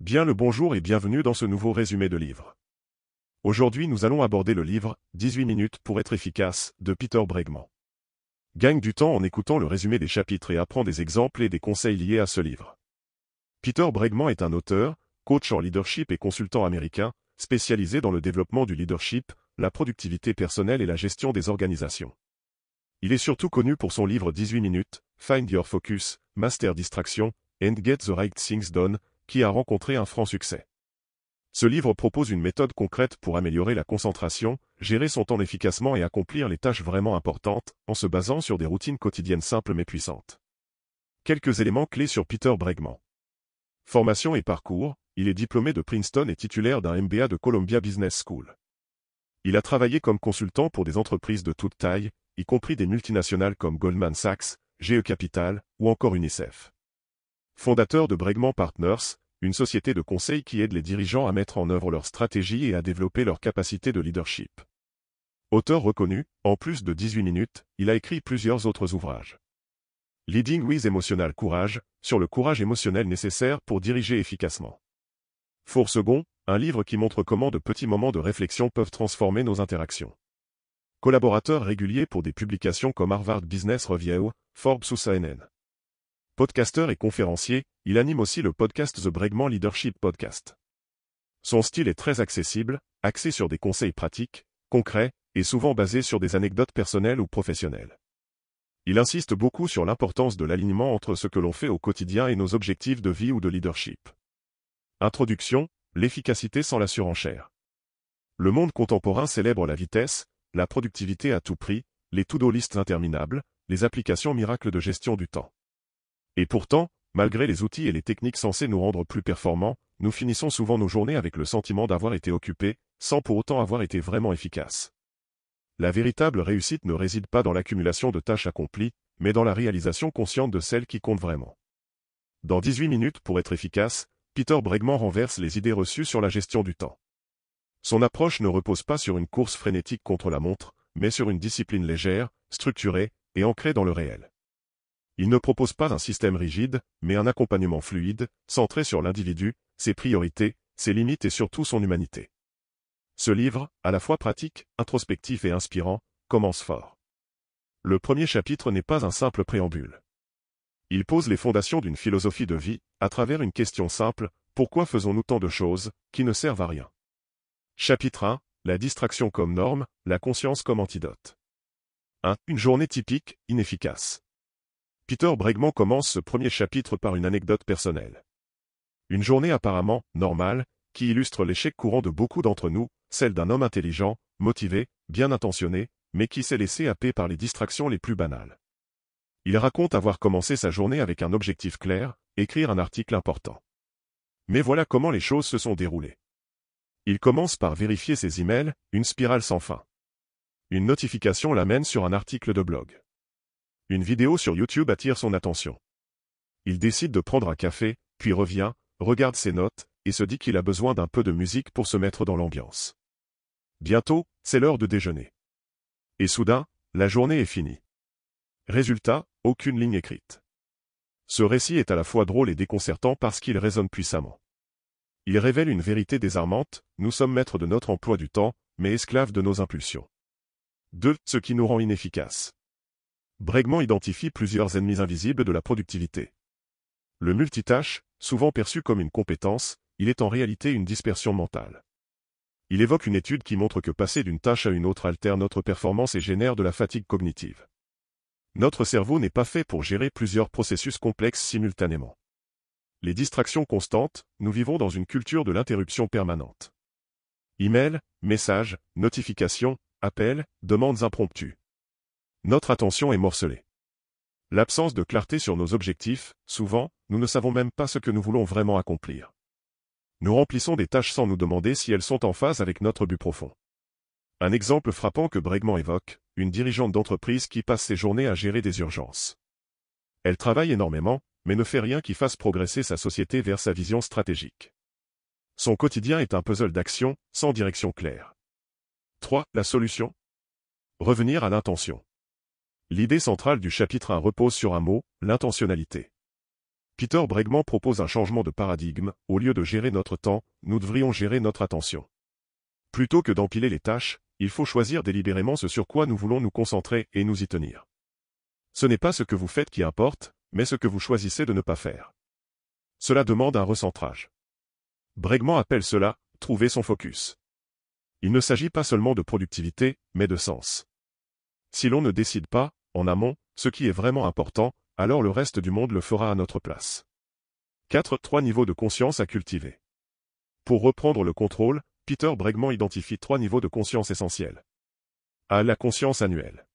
Bien le bonjour et bienvenue dans ce nouveau résumé de livre. Aujourd'hui nous allons aborder le livre « 18 minutes pour être efficace » de Peter Bregman. Gagne du temps en écoutant le résumé des chapitres et apprends des exemples et des conseils liés à ce livre. Peter Bregman est un auteur, coach en leadership et consultant américain, spécialisé dans le développement du leadership, la productivité personnelle et la gestion des organisations. Il est surtout connu pour son livre 18 minutes, Find Your Focus, Master Distraction, and Get the Right Things Done, qui a rencontré un franc succès. Ce livre propose une méthode concrète pour améliorer la concentration, gérer son temps efficacement et accomplir les tâches vraiment importantes, en se basant sur des routines quotidiennes simples mais puissantes. Quelques éléments clés sur Peter Bregman. Formation et parcours, il est diplômé de Princeton et titulaire d'un MBA de Columbia Business School. Il a travaillé comme consultant pour des entreprises de toute taille, y compris des multinationales comme Goldman Sachs, GE Capital ou encore UNICEF. Fondateur de Bregman Partners, une société de conseil qui aide les dirigeants à mettre en œuvre leur stratégie et à développer leur capacité de leadership. Auteur reconnu, en plus de 18 minutes, il a écrit plusieurs autres ouvrages. Leading with Emotional Courage, sur le courage émotionnel nécessaire pour diriger efficacement. Four Second, un livre qui montre comment de petits moments de réflexion peuvent transformer nos interactions. Collaborateur régulier pour des publications comme Harvard Business Review, Forbes ou CNN. Podcasteur et conférencier, il anime aussi le podcast The Bregman Leadership Podcast. Son style est très accessible, axé sur des conseils pratiques, concrets, et souvent basé sur des anecdotes personnelles ou professionnelles. Il insiste beaucoup sur l'importance de l'alignement entre ce que l'on fait au quotidien et nos objectifs de vie ou de leadership. Introduction, l'efficacité sans la surenchère. Le monde contemporain célèbre la vitesse, la productivité à tout prix, les to-do lists interminables, les applications miracles de gestion du temps. Et pourtant, malgré les outils et les techniques censés nous rendre plus performants, nous finissons souvent nos journées avec le sentiment d'avoir été occupés, sans pour autant avoir été vraiment efficaces. La véritable réussite ne réside pas dans l'accumulation de tâches accomplies, mais dans la réalisation consciente de celles qui comptent vraiment. Dans 18 minutes pour être efficace, Peter Bregman renverse les idées reçues sur la gestion du temps. Son approche ne repose pas sur une course frénétique contre la montre, mais sur une discipline légère, structurée et ancrée dans le réel. Il ne propose pas un système rigide, mais un accompagnement fluide, centré sur l'individu, ses priorités, ses limites et surtout son humanité. Ce livre, à la fois pratique, introspectif et inspirant, commence fort. Le premier chapitre n'est pas un simple préambule. Il pose les fondations d'une philosophie de vie, à travers une question simple, pourquoi faisons-nous tant de choses, qui ne servent à rien? Chapitre 1, la distraction comme norme, la conscience comme antidote. 1. Une journée typique, inefficace. Peter Bregman commence ce premier chapitre par une anecdote personnelle. Une journée apparemment normale, qui illustre l'échec courant de beaucoup d'entre nous, celle d'un homme intelligent, motivé, bien intentionné, mais qui s'est laissé happer par les distractions les plus banales. Il raconte avoir commencé sa journée avec un objectif clair, écrire un article important. Mais voilà comment les choses se sont déroulées. Il commence par vérifier ses emails, une spirale sans fin. Une notification l'amène sur un article de blog. Une vidéo sur YouTube attire son attention. Il décide de prendre un café, puis revient, regarde ses notes, et se dit qu'il a besoin d'un peu de musique pour se mettre dans l'ambiance. Bientôt, c'est l'heure de déjeuner. Et soudain, la journée est finie. Résultat, aucune ligne écrite. Ce récit est à la fois drôle et déconcertant parce qu'il résonne puissamment. Il révèle une vérité désarmante, nous sommes maîtres de notre emploi du temps, mais esclaves de nos impulsions. 2. Ce qui nous rend inefficaces. Bregman identifie plusieurs ennemis invisibles de la productivité. Le multitâche, souvent perçu comme une compétence, il est en réalité une dispersion mentale. Il évoque une étude qui montre que passer d'une tâche à une autre altère notre performance et génère de la fatigue cognitive. Notre cerveau n'est pas fait pour gérer plusieurs processus complexes simultanément. Les distractions constantes, nous vivons dans une culture de l'interruption permanente. Email, messages, notifications, appels, demandes impromptues. Notre attention est morcelée. L'absence de clarté sur nos objectifs, souvent, nous ne savons même pas ce que nous voulons vraiment accomplir. Nous remplissons des tâches sans nous demander si elles sont en phase avec notre but profond. Un exemple frappant que Bregman évoque, une dirigeante d'entreprise qui passe ses journées à gérer des urgences. Elle travaille énormément, mais ne fait rien qui fasse progresser sa société vers sa vision stratégique. Son quotidien est un puzzle d'actions, sans direction claire. 3. La solution. Revenir à l'intention. L'idée centrale du chapitre 1 repose sur un mot, l'intentionnalité. Peter Bregman propose un changement de paradigme. Au lieu de gérer notre temps, nous devrions gérer notre attention. Plutôt que d'empiler les tâches, il faut choisir délibérément ce sur quoi nous voulons nous concentrer et nous y tenir. Ce n'est pas ce que vous faites qui importe, mais ce que vous choisissez de ne pas faire. Cela demande un recentrage. Bregman appelle cela « trouver son focus ». Il ne s'agit pas seulement de productivité, mais de sens. Si l'on ne décide pas, en amont, ce qui est vraiment important, alors le reste du monde le fera à notre place. 3 niveaux de conscience à cultiver. Pour reprendre le contrôle, Peter Bregman identifie 3 niveaux de conscience essentiels. A. La conscience annuelle.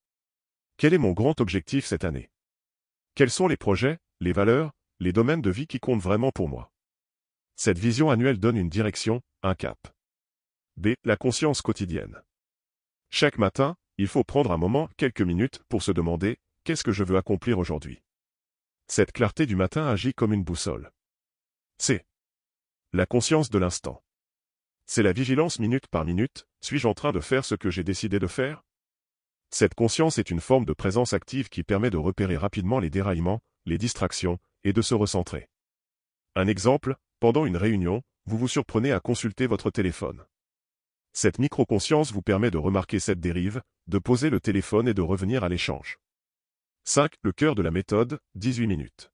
Quel est mon grand objectif cette année? Quels sont les projets, les valeurs, les domaines de vie qui comptent vraiment pour moi? Cette vision annuelle donne une direction, un cap. B. La conscience quotidienne. Chaque matin, il faut prendre un moment, quelques minutes, pour se demander « Qu'est-ce que je veux accomplir aujourd'hui ?» Cette clarté du matin agit comme une boussole. C. La conscience de l'instant. C'est la vigilance minute par minute. Suis-je en train de faire ce que j'ai décidé de faire? Cette conscience est une forme de présence active qui permet de repérer rapidement les déraillements, les distractions, et de se recentrer. Un exemple, pendant une réunion, vous vous surprenez à consulter votre téléphone. Cette micro-conscience vous permet de remarquer cette dérive, de poser le téléphone et de revenir à l'échange. 5. Le cœur de la méthode, 18 minutes.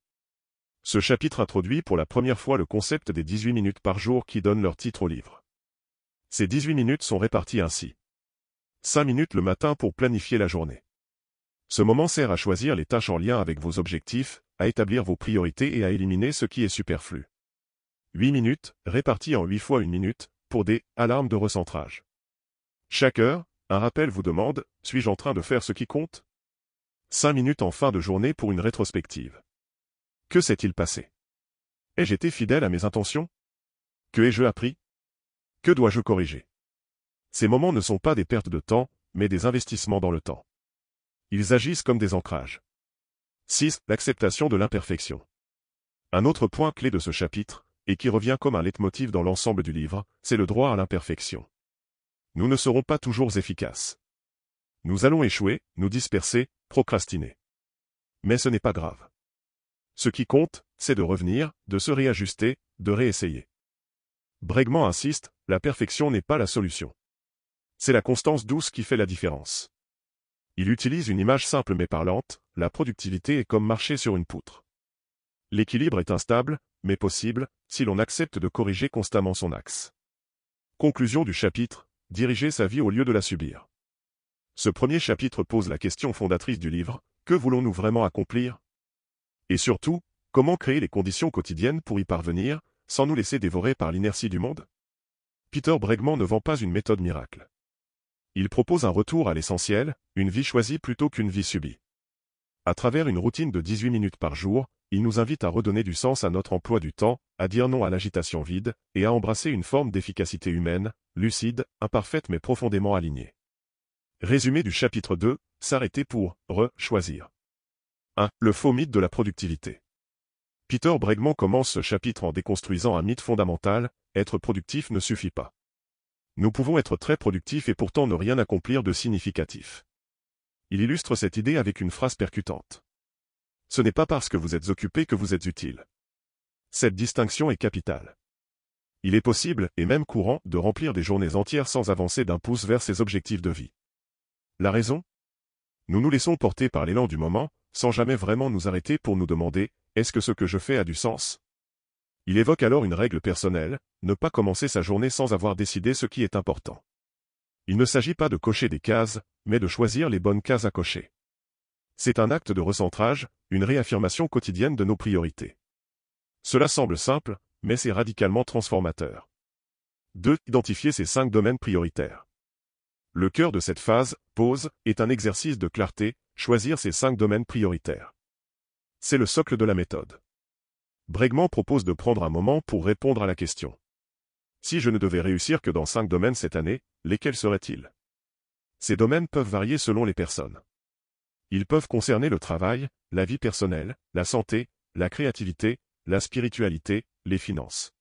Ce chapitre introduit pour la première fois le concept des 18 minutes par jour qui donne leur titre au livre. Ces 18 minutes sont réparties ainsi. 5 minutes le matin pour planifier la journée. Ce moment sert à choisir les tâches en lien avec vos objectifs, à établir vos priorités et à éliminer ce qui est superflu. 8 minutes, réparties en 8 fois 1 minute, pour des alarmes de recentrage. Chaque heure, un rappel vous demande « Suis-je en train de faire ce qui compte ?» 5 minutes en fin de journée pour une rétrospective. Que s'est-il passé? Ai-je été fidèle à mes intentions? Que ai-je appris? Que dois-je corriger? Ces moments ne sont pas des pertes de temps, mais des investissements dans le temps. Ils agissent comme des ancrages. 6. L'acceptation de l'imperfection. Un autre point clé de ce chapitre, et qui revient comme un leitmotiv dans l'ensemble du livre, c'est le droit à l'imperfection. Nous ne serons pas toujours efficaces. Nous allons échouer, nous disperser, procrastiner. Mais ce n'est pas grave. Ce qui compte, c'est de revenir, de se réajuster, de réessayer. Bregman insiste, la perfection n'est pas la solution. C'est la constance douce qui fait la différence. Il utilise une image simple mais parlante, la productivité est comme marcher sur une poutre. L'équilibre est instable, mais possible, si l'on accepte de corriger constamment son axe. Conclusion du chapitre, diriger sa vie au lieu de la subir. Ce premier chapitre pose la question fondatrice du livre, que voulons-nous vraiment accomplir? Et surtout, comment créer les conditions quotidiennes pour y parvenir, sans nous laisser dévorer par l'inertie du monde? Peter Bregman ne vend pas une méthode miracle. Il propose un retour à l'essentiel, une vie choisie plutôt qu'une vie subie. À travers une routine de 18 minutes par jour, il nous invite à redonner du sens à notre emploi du temps, à dire non à l'agitation vide, et à embrasser une forme d'efficacité humaine, lucide, imparfaite mais profondément alignée. Résumé du chapitre 2, s'arrêter pour choisir. 1. Le faux mythe de la productivité. Peter Bregman commence ce chapitre en déconstruisant un mythe fondamental, être productif ne suffit pas. Nous pouvons être très productifs et pourtant ne rien accomplir de significatif. Il illustre cette idée avec une phrase percutante. Ce n'est pas parce que vous êtes occupé que vous êtes utile. Cette distinction est capitale. Il est possible, et même courant, de remplir des journées entières sans avancer d'un pouce vers ses objectifs de vie. La raison? Nous nous laissons porter par l'élan du moment, sans jamais vraiment nous arrêter pour nous demander « Est-ce que ce que je fais a du sens ?» Il évoque alors une règle personnelle, ne pas commencer sa journée sans avoir décidé ce qui est important. Il ne s'agit pas de cocher des cases, mais de choisir les bonnes cases à cocher. C'est un acte de recentrage, une réaffirmation quotidienne de nos priorités. Cela semble simple, mais c'est radicalement transformateur. 2. Identifier ces 5 domaines prioritaires. Le cœur de cette phase, pause, est un exercice de clarté, choisir ces 5 domaines prioritaires. C'est le socle de la méthode. Bregman propose de prendre un moment pour répondre à la question. Si je ne devais réussir que dans 5 domaines cette année, lesquels seraient-ils? Ces domaines peuvent varier selon les personnes. Ils peuvent concerner le travail, la vie personnelle, la santé, la créativité, la spiritualité, les finances.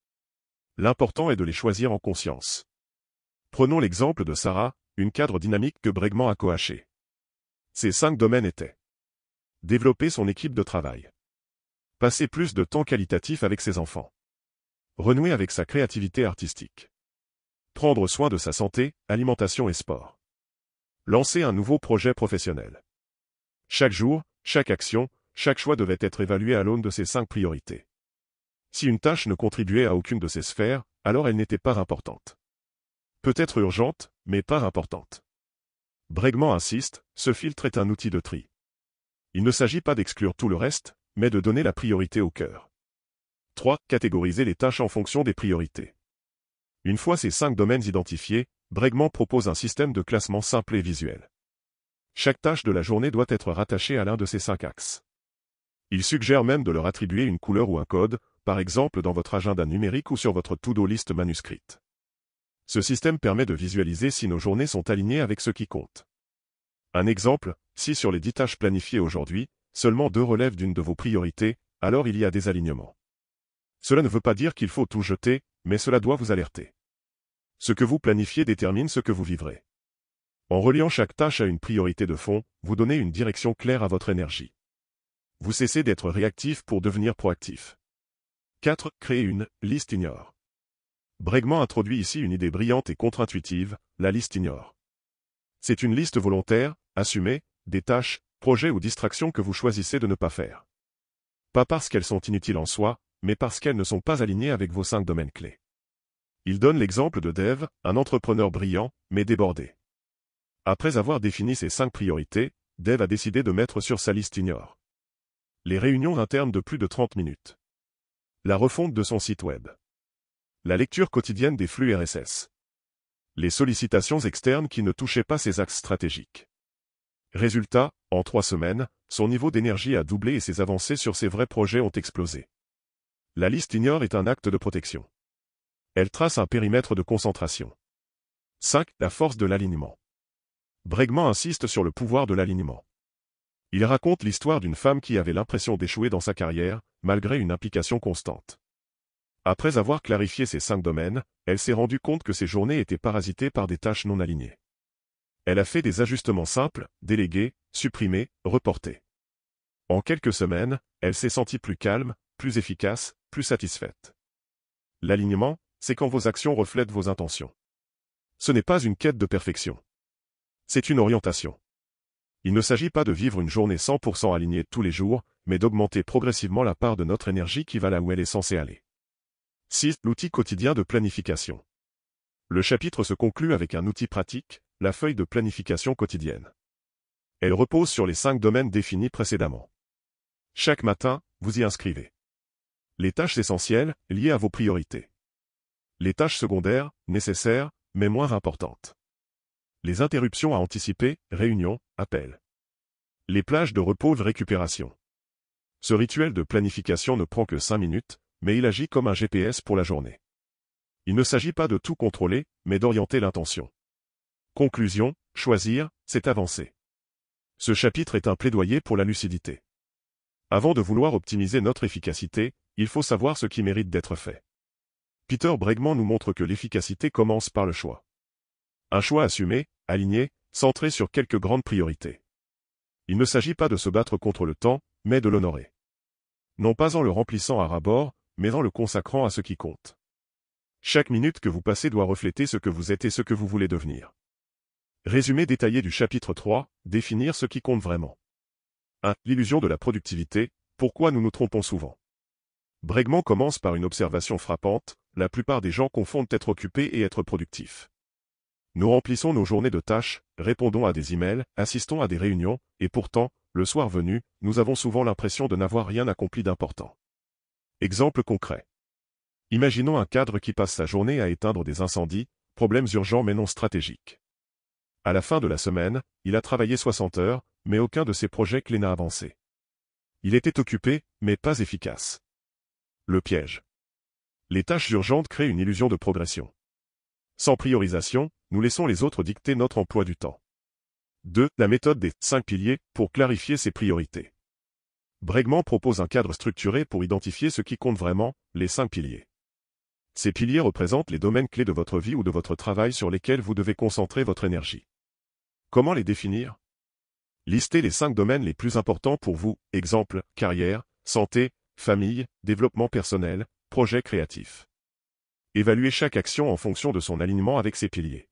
L'important est de les choisir en conscience. Prenons l'exemple de Sarah, une cadre dynamique que Bregman a coachée. Ces 5 domaines étaient: développer son équipe de travail, Passer plus de temps qualitatif avec ses enfants. Renouer avec sa créativité artistique. Prendre soin de sa santé, alimentation et sport. Lancer un nouveau projet professionnel. Chaque jour, chaque action, chaque choix devait être évalué à l'aune de ces 5 priorités. Si une tâche ne contribuait à aucune de ces sphères, alors elle n'était pas importante. Peut-être urgente, mais pas importante. Bregman insiste, ce filtre est un outil de tri. Il ne s'agit pas d'exclure tout le reste, mais de donner la priorité au cœur. 3. Catégoriser les tâches en fonction des priorités. Une fois ces 5 domaines identifiés, Bregman propose un système de classement simple et visuel. Chaque tâche de la journée doit être rattachée à l'un de ces 5 axes. Il suggère même de leur attribuer une couleur ou un code, par exemple dans votre agenda numérique ou sur votre to-do list manuscrite. Ce système permet de visualiser si nos journées sont alignées avec ce qui compte. Un exemple, si sur les 10 tâches planifiées aujourd'hui, seulement 2 relèvent d'une de vos priorités, alors il y a des alignements. Cela ne veut pas dire qu'il faut tout jeter, mais cela doit vous alerter. Ce que vous planifiez détermine ce que vous vivrez. En reliant chaque tâche à une priorité de fond, vous donnez une direction claire à votre énergie. Vous cessez d'être réactif pour devenir proactif. 4. Créer une liste ignore. Bregman introduit ici une idée brillante et contre-intuitive, la liste ignore. C'est une liste volontaire, assumée, des tâches, projets ou distractions que vous choisissez de ne pas faire. Pas parce qu'elles sont inutiles en soi, mais parce qu'elles ne sont pas alignées avec vos 5 domaines clés. Il donne l'exemple de Dave, un entrepreneur brillant, mais débordé. Après avoir défini ses 5 priorités, Dave a décidé de mettre sur sa liste ignore les réunions internes de plus de 30 minutes. La refonte de son site web. La lecture quotidienne des flux RSS. Les sollicitations externes qui ne touchaient pas ses axes stratégiques. Résultat, en 3 semaines, son niveau d'énergie a doublé et ses avancées sur ses vrais projets ont explosé. La liste ignore est un acte de protection. Elle trace un périmètre de concentration. 5. La force de l'alignement. Bregman insiste sur le pouvoir de l'alignement. Il raconte l'histoire d'une femme qui avait l'impression d'échouer dans sa carrière, malgré une implication constante. Après avoir clarifié ces 5 domaines, elle s'est rendue compte que ses journées étaient parasitées par des tâches non alignées. Elle a fait des ajustements simples, délégués, supprimés, reportés. En quelques semaines, elle s'est sentie plus calme, plus efficace, plus satisfaite. L'alignement, c'est quand vos actions reflètent vos intentions. Ce n'est pas une quête de perfection. C'est une orientation. Il ne s'agit pas de vivre une journée 100% alignée tous les jours, mais d'augmenter progressivement la part de notre énergie qui va là où elle est censée aller. 6. L'outil quotidien de planification. Le chapitre se conclut avec un outil pratique, la feuille de planification quotidienne. Elle repose sur les 5 domaines définis précédemment. Chaque matin, vous y inscrivez les tâches essentielles, liées à vos priorités. Les tâches secondaires, nécessaires, mais moins importantes. Les interruptions à anticiper, réunions, appels. Les plages de repos de récupération. Ce rituel de planification ne prend que 5 minutes, mais il agit comme un GPS pour la journée. Il ne s'agit pas de tout contrôler, mais d'orienter l'intention. Conclusion, choisir, c'est avancer. Ce chapitre est un plaidoyer pour la lucidité. Avant de vouloir optimiser notre efficacité, il faut savoir ce qui mérite d'être fait. Peter Bregman nous montre que l'efficacité commence par le choix. Un choix assumé, aligné, centré sur quelques grandes priorités. Il ne s'agit pas de se battre contre le temps, mais de l'honorer. Non pas en le remplissant à ras-bord, mais en le consacrant à ce qui compte. Chaque minute que vous passez doit refléter ce que vous êtes et ce que vous voulez devenir. Résumé détaillé du chapitre 3, définir ce qui compte vraiment. 1. L'illusion de la productivité, pourquoi nous nous trompons souvent. Bregman commence par une observation frappante, la plupart des gens confondent être occupés et être productifs. Nous remplissons nos journées de tâches, répondons à des emails, assistons à des réunions, et pourtant, le soir venu, nous avons souvent l'impression de n'avoir rien accompli d'important. Exemple concret. Imaginons un cadre qui passe sa journée à éteindre des incendies, problèmes urgents mais non stratégiques. À la fin de la semaine, il a travaillé 60 heures, mais aucun de ses projets clés n'a avancé. Il était occupé, mais pas efficace. Le piège. Les tâches urgentes créent une illusion de progression. Sans priorisation, nous laissons les autres dicter notre emploi du temps. 2. La méthode des 5 piliers pour clarifier ses priorités. Bregman propose un cadre structuré pour identifier ce qui compte vraiment, les 5 piliers. Ces piliers représentent les domaines clés de votre vie ou de votre travail sur lesquels vous devez concentrer votre énergie. Comment les définir? Listez les 5 domaines les plus importants pour vous, exemple, carrière, santé, famille, développement personnel, projet créatif. Évaluez chaque action en fonction de son alignement avec ses piliers.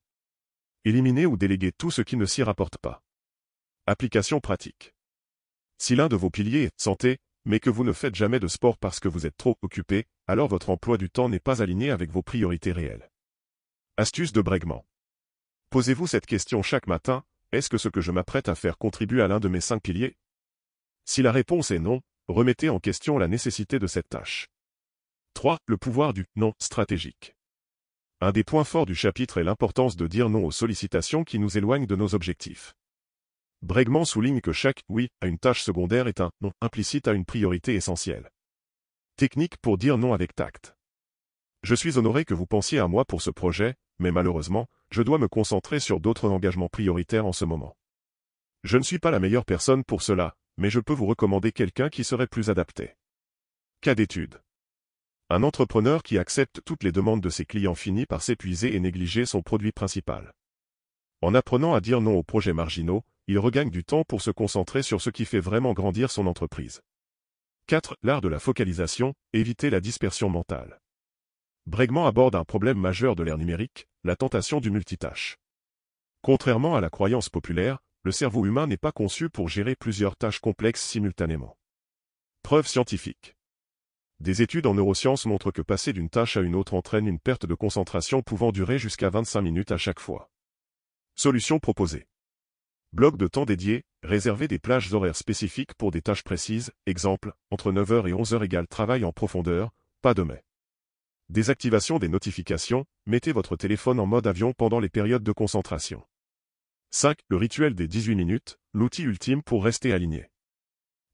Éliminez ou déléguez tout ce qui ne s'y rapporte pas. Application pratique. Si l'un de vos piliers est santé, mais que vous ne faites jamais de sport parce que vous êtes trop occupé, alors votre emploi du temps n'est pas aligné avec vos priorités réelles. Astuce de Bregman. Posez-vous cette question chaque matin, est-ce que ce que je m'apprête à faire contribue à l'un de mes 5 piliers? Si la réponse est non, remettez en question la nécessité de cette tâche. 3. Le pouvoir du non stratégique. Un des points forts du chapitre est l'importance de dire non aux sollicitations qui nous éloignent de nos objectifs. Bregman souligne que chaque « oui » à une tâche secondaire est un « non » implicite à une priorité essentielle. Technique pour dire non avec tact. Je suis honoré que vous pensiez à moi pour ce projet, mais malheureusement, je dois me concentrer sur d'autres engagements prioritaires en ce moment. Je ne suis pas la meilleure personne pour cela, mais je peux vous recommander quelqu'un qui serait plus adapté. Cas d'étude. Un entrepreneur qui accepte toutes les demandes de ses clients finit par s'épuiser et négliger son produit principal. En apprenant à dire non aux projets marginaux, il regagne du temps pour se concentrer sur ce qui fait vraiment grandir son entreprise. 4. L'art de la focalisation, éviter la dispersion mentale. Bregman aborde un problème majeur de l'ère numérique, la tentation du multitâche. Contrairement à la croyance populaire, le cerveau humain n'est pas conçu pour gérer plusieurs tâches complexes simultanément. Preuve scientifique. Des études en neurosciences montrent que passer d'une tâche à une autre entraîne une perte de concentration pouvant durer jusqu'à 25 minutes à chaque fois. Solution proposée. Bloc de temps dédié, réservez des plages horaires spécifiques pour des tâches précises, exemple, entre 9h et 11h égale travail en profondeur, pas de mais. Désactivation des notifications, mettez votre téléphone en mode avion pendant les périodes de concentration. 5. Le rituel des 18 minutes, l'outil ultime pour rester aligné.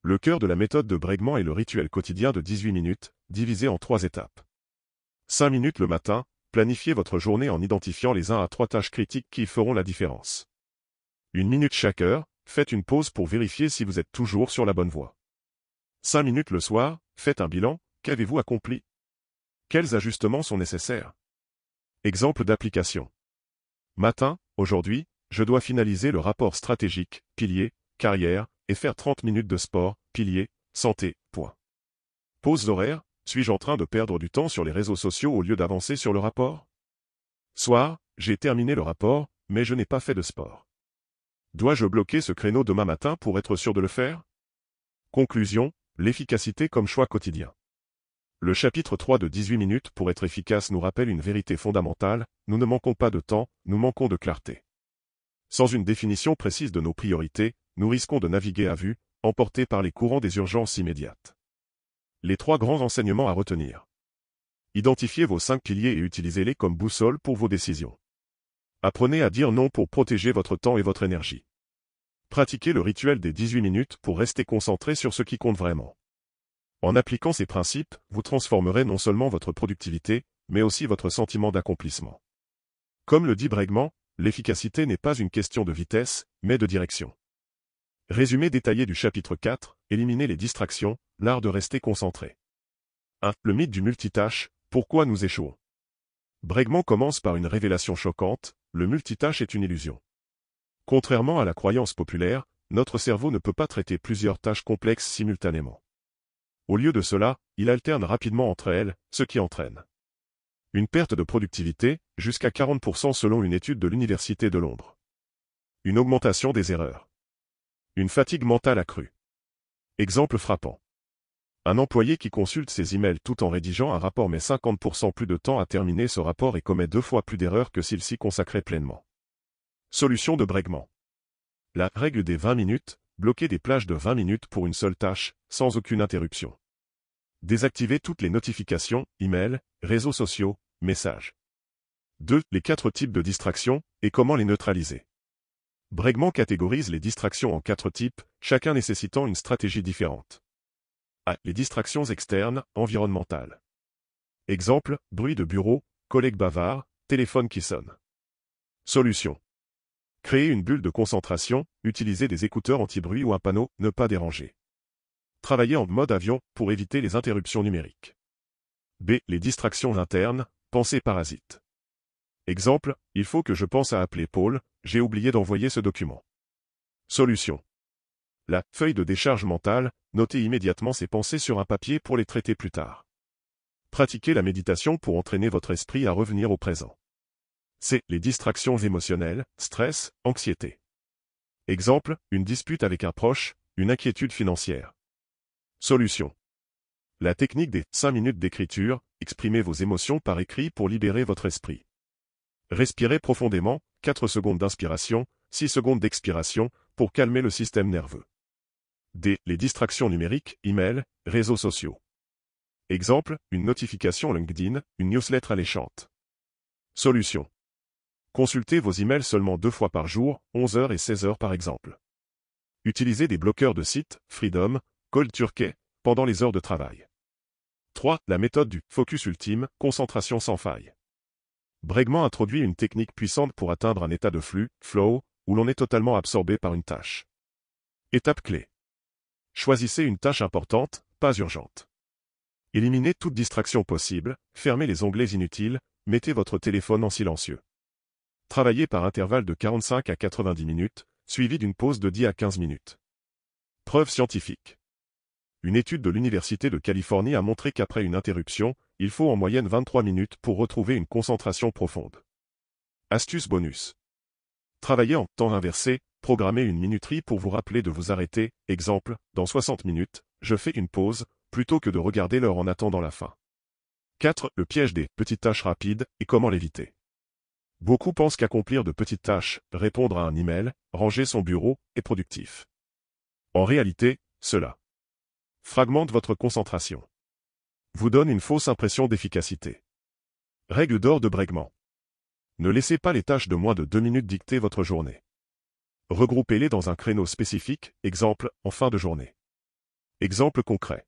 Le cœur de la méthode de Bregman est le rituel quotidien de 18 minutes, divisé en 3 étapes. 5 minutes le matin, planifiez votre journée en identifiant les 1 à 3 tâches critiques qui feront la différence. 1 minute chaque heure, faites une pause pour vérifier si vous êtes toujours sur la bonne voie. 5 minutes le soir, faites un bilan, qu'avez-vous accompli? Quels ajustements sont nécessaires? Exemple d'application. Matin, aujourd'hui, je dois finaliser le rapport stratégique, pilier, carrière, et faire 30 minutes de sport, pilier, santé, point. Pause horaire, suis-je en train de perdre du temps sur les réseaux sociaux au lieu d'avancer sur le rapport? Soir, j'ai terminé le rapport, mais je n'ai pas fait de sport. Dois-je bloquer ce créneau demain matin pour être sûr de le faire? Conclusion, l'efficacité comme choix quotidien. Le chapitre 3 de 18 minutes pour être efficace nous rappelle une vérité fondamentale, nous ne manquons pas de temps, nous manquons de clarté. Sans une définition précise de nos priorités, nous risquons de naviguer à vue, emportés par les courants des urgences immédiates. Les 3 grands enseignements à retenir. Identifiez vos 5 piliers et utilisez-les comme boussole pour vos décisions. Apprenez à dire non pour protéger votre temps et votre énergie. Pratiquez le rituel des 18 minutes pour rester concentré sur ce qui compte vraiment. En appliquant ces principes, vous transformerez non seulement votre productivité, mais aussi votre sentiment d'accomplissement. Comme le dit Bregman, l'efficacité n'est pas une question de vitesse, mais de direction. Résumé détaillé du chapitre 4, éliminer les distractions, l'art de rester concentré. 1. Le mythe du multitâche, pourquoi nous échouons? Bregman commence par une révélation choquante, le multitâche est une illusion. Contrairement à la croyance populaire, notre cerveau ne peut pas traiter plusieurs tâches complexes simultanément. Au lieu de cela, il alterne rapidement entre elles, ce qui entraîne une perte de productivité, jusqu'à 40% selon une étude de l'Université de Londres. Une augmentation des erreurs. Une fatigue mentale accrue. Exemple frappant. Un employé qui consulte ses emails tout en rédigeant un rapport met 50% plus de temps à terminer ce rapport et commet 2 fois plus d'erreurs que s'il s'y consacrait pleinement. Solution de Bregman. La règle des 20 minutes, bloquez des plages de 20 minutes pour une seule tâche, sans aucune interruption. Désactivez toutes les notifications, emails, réseaux sociaux, messages. 2. Les 4 types de distractions, et comment les neutraliser. Bregman catégorise les distractions en 4 types, chacun nécessitant une stratégie différente. A. Les distractions externes, environnementales. Exemple, bruit de bureau, collègue bavard, téléphone qui sonne. Solution. Créer une bulle de concentration, utiliser des écouteurs anti-bruit ou un panneau « Ne pas déranger ». Travailler en mode avion pour éviter les interruptions numériques. B. Les distractions internes, pensée parasite. Exemple, il faut que je pense à appeler Paul, j'ai oublié d'envoyer ce document. Solution. La feuille de décharge mentale, notez immédiatement ces pensées sur un papier pour les traiter plus tard. Pratiquez la méditation pour entraîner votre esprit à revenir au présent. C'est les distractions émotionnelles, stress, anxiété. Exemple, une dispute avec un proche, une inquiétude financière. Solution. La technique des 5 minutes d'écriture, exprimez vos émotions par écrit pour libérer votre esprit. Respirez profondément, 4 secondes d'inspiration, 6 secondes d'expiration, pour calmer le système nerveux. D. Les distractions numériques, email, réseaux sociaux. Exemple, une notification LinkedIn, une newsletter alléchante. Solution. Consultez vos emails seulement 2 fois par jour, 11h et 16h par exemple. Utilisez des bloqueurs de sites, Freedom, Cold Turkey, pendant les heures de travail. 3. La méthode du focus ultime, concentration sans faille. Bregman introduit une technique puissante pour atteindre un état de flux, flow, où l'on est totalement absorbé par une tâche. Étape clé. Choisissez une tâche importante, pas urgente. Éliminez toute distraction possible, fermez les onglets inutiles, mettez votre téléphone en silencieux. Travaillez par intervalle de 45 à 90 minutes, suivi d'une pause de 10 à 15 minutes. Preuve scientifique. Une étude de l'Université de Californie a montré qu'après une interruption, il faut en moyenne 23 minutes pour retrouver une concentration profonde. Astuce bonus. Travaillez en temps inversé, programmez une minuterie pour vous rappeler de vous arrêter, exemple, dans 60 minutes, je fais une pause, plutôt que de regarder l'heure en attendant la fin. 4. Le piège des petites tâches rapides et comment l'éviter. Beaucoup pensent qu'accomplir de petites tâches, répondre à un email, ranger son bureau, est productif. En réalité, cela fragmente votre concentration. Vous donne une fausse impression d'efficacité. Règle d'or de Bregman. Ne laissez pas les tâches de moins de 2 minutes dicter votre journée. Regroupez-les dans un créneau spécifique, exemple, en fin de journée. Exemple concret.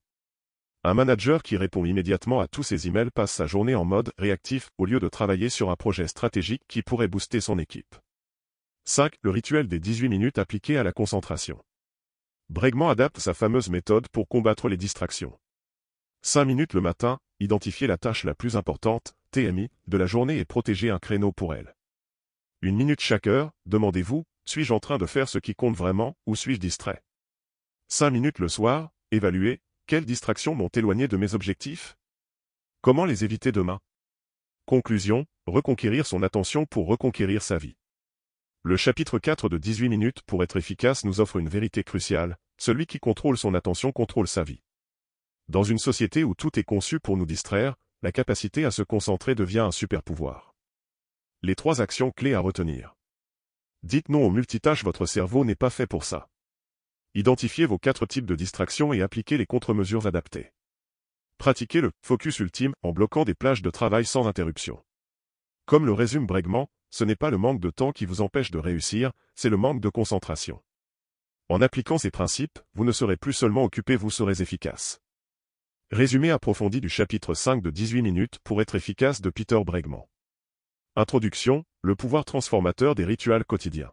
Un manager qui répond immédiatement à tous ses emails passe sa journée en mode réactif au lieu de travailler sur un projet stratégique qui pourrait booster son équipe. 5. Le rituel des 18 minutes appliqué à la concentration. Bregman adapte sa fameuse méthode pour combattre les distractions. 5 minutes le matin, identifiez la tâche la plus importante, TMI, de la journée et protégez un créneau pour elle. 1 minute chaque heure, demandez-vous, suis-je en train de faire ce qui compte vraiment, ou suis-je distrait? 5 minutes le soir, évaluez, quelles distractions m'ont éloigné de mes objectifs? Comment les éviter demain? Conclusion, reconquérir son attention pour reconquérir sa vie. Le chapitre 4 de 18 minutes pour être efficace nous offre une vérité cruciale, celui qui contrôle son attention contrôle sa vie. Dans une société où tout est conçu pour nous distraire, la capacité à se concentrer devient un super pouvoir. Les 3 actions clés à retenir. Dites non aux multitâches, votre cerveau n'est pas fait pour ça. Identifiez vos 4 types de distractions et appliquez les contre-mesures adaptées. Pratiquez le focus ultime en bloquant des plages de travail sans interruption. Comme le résume Bregman, ce n'est pas le manque de temps qui vous empêche de réussir, c'est le manque de concentration. En appliquant ces principes, vous ne serez plus seulement occupé, vous serez efficace. Résumé approfondi du chapitre 5 de 18 minutes pour être efficace de Peter Bregman. Introduction, le pouvoir transformateur des rituels quotidiens.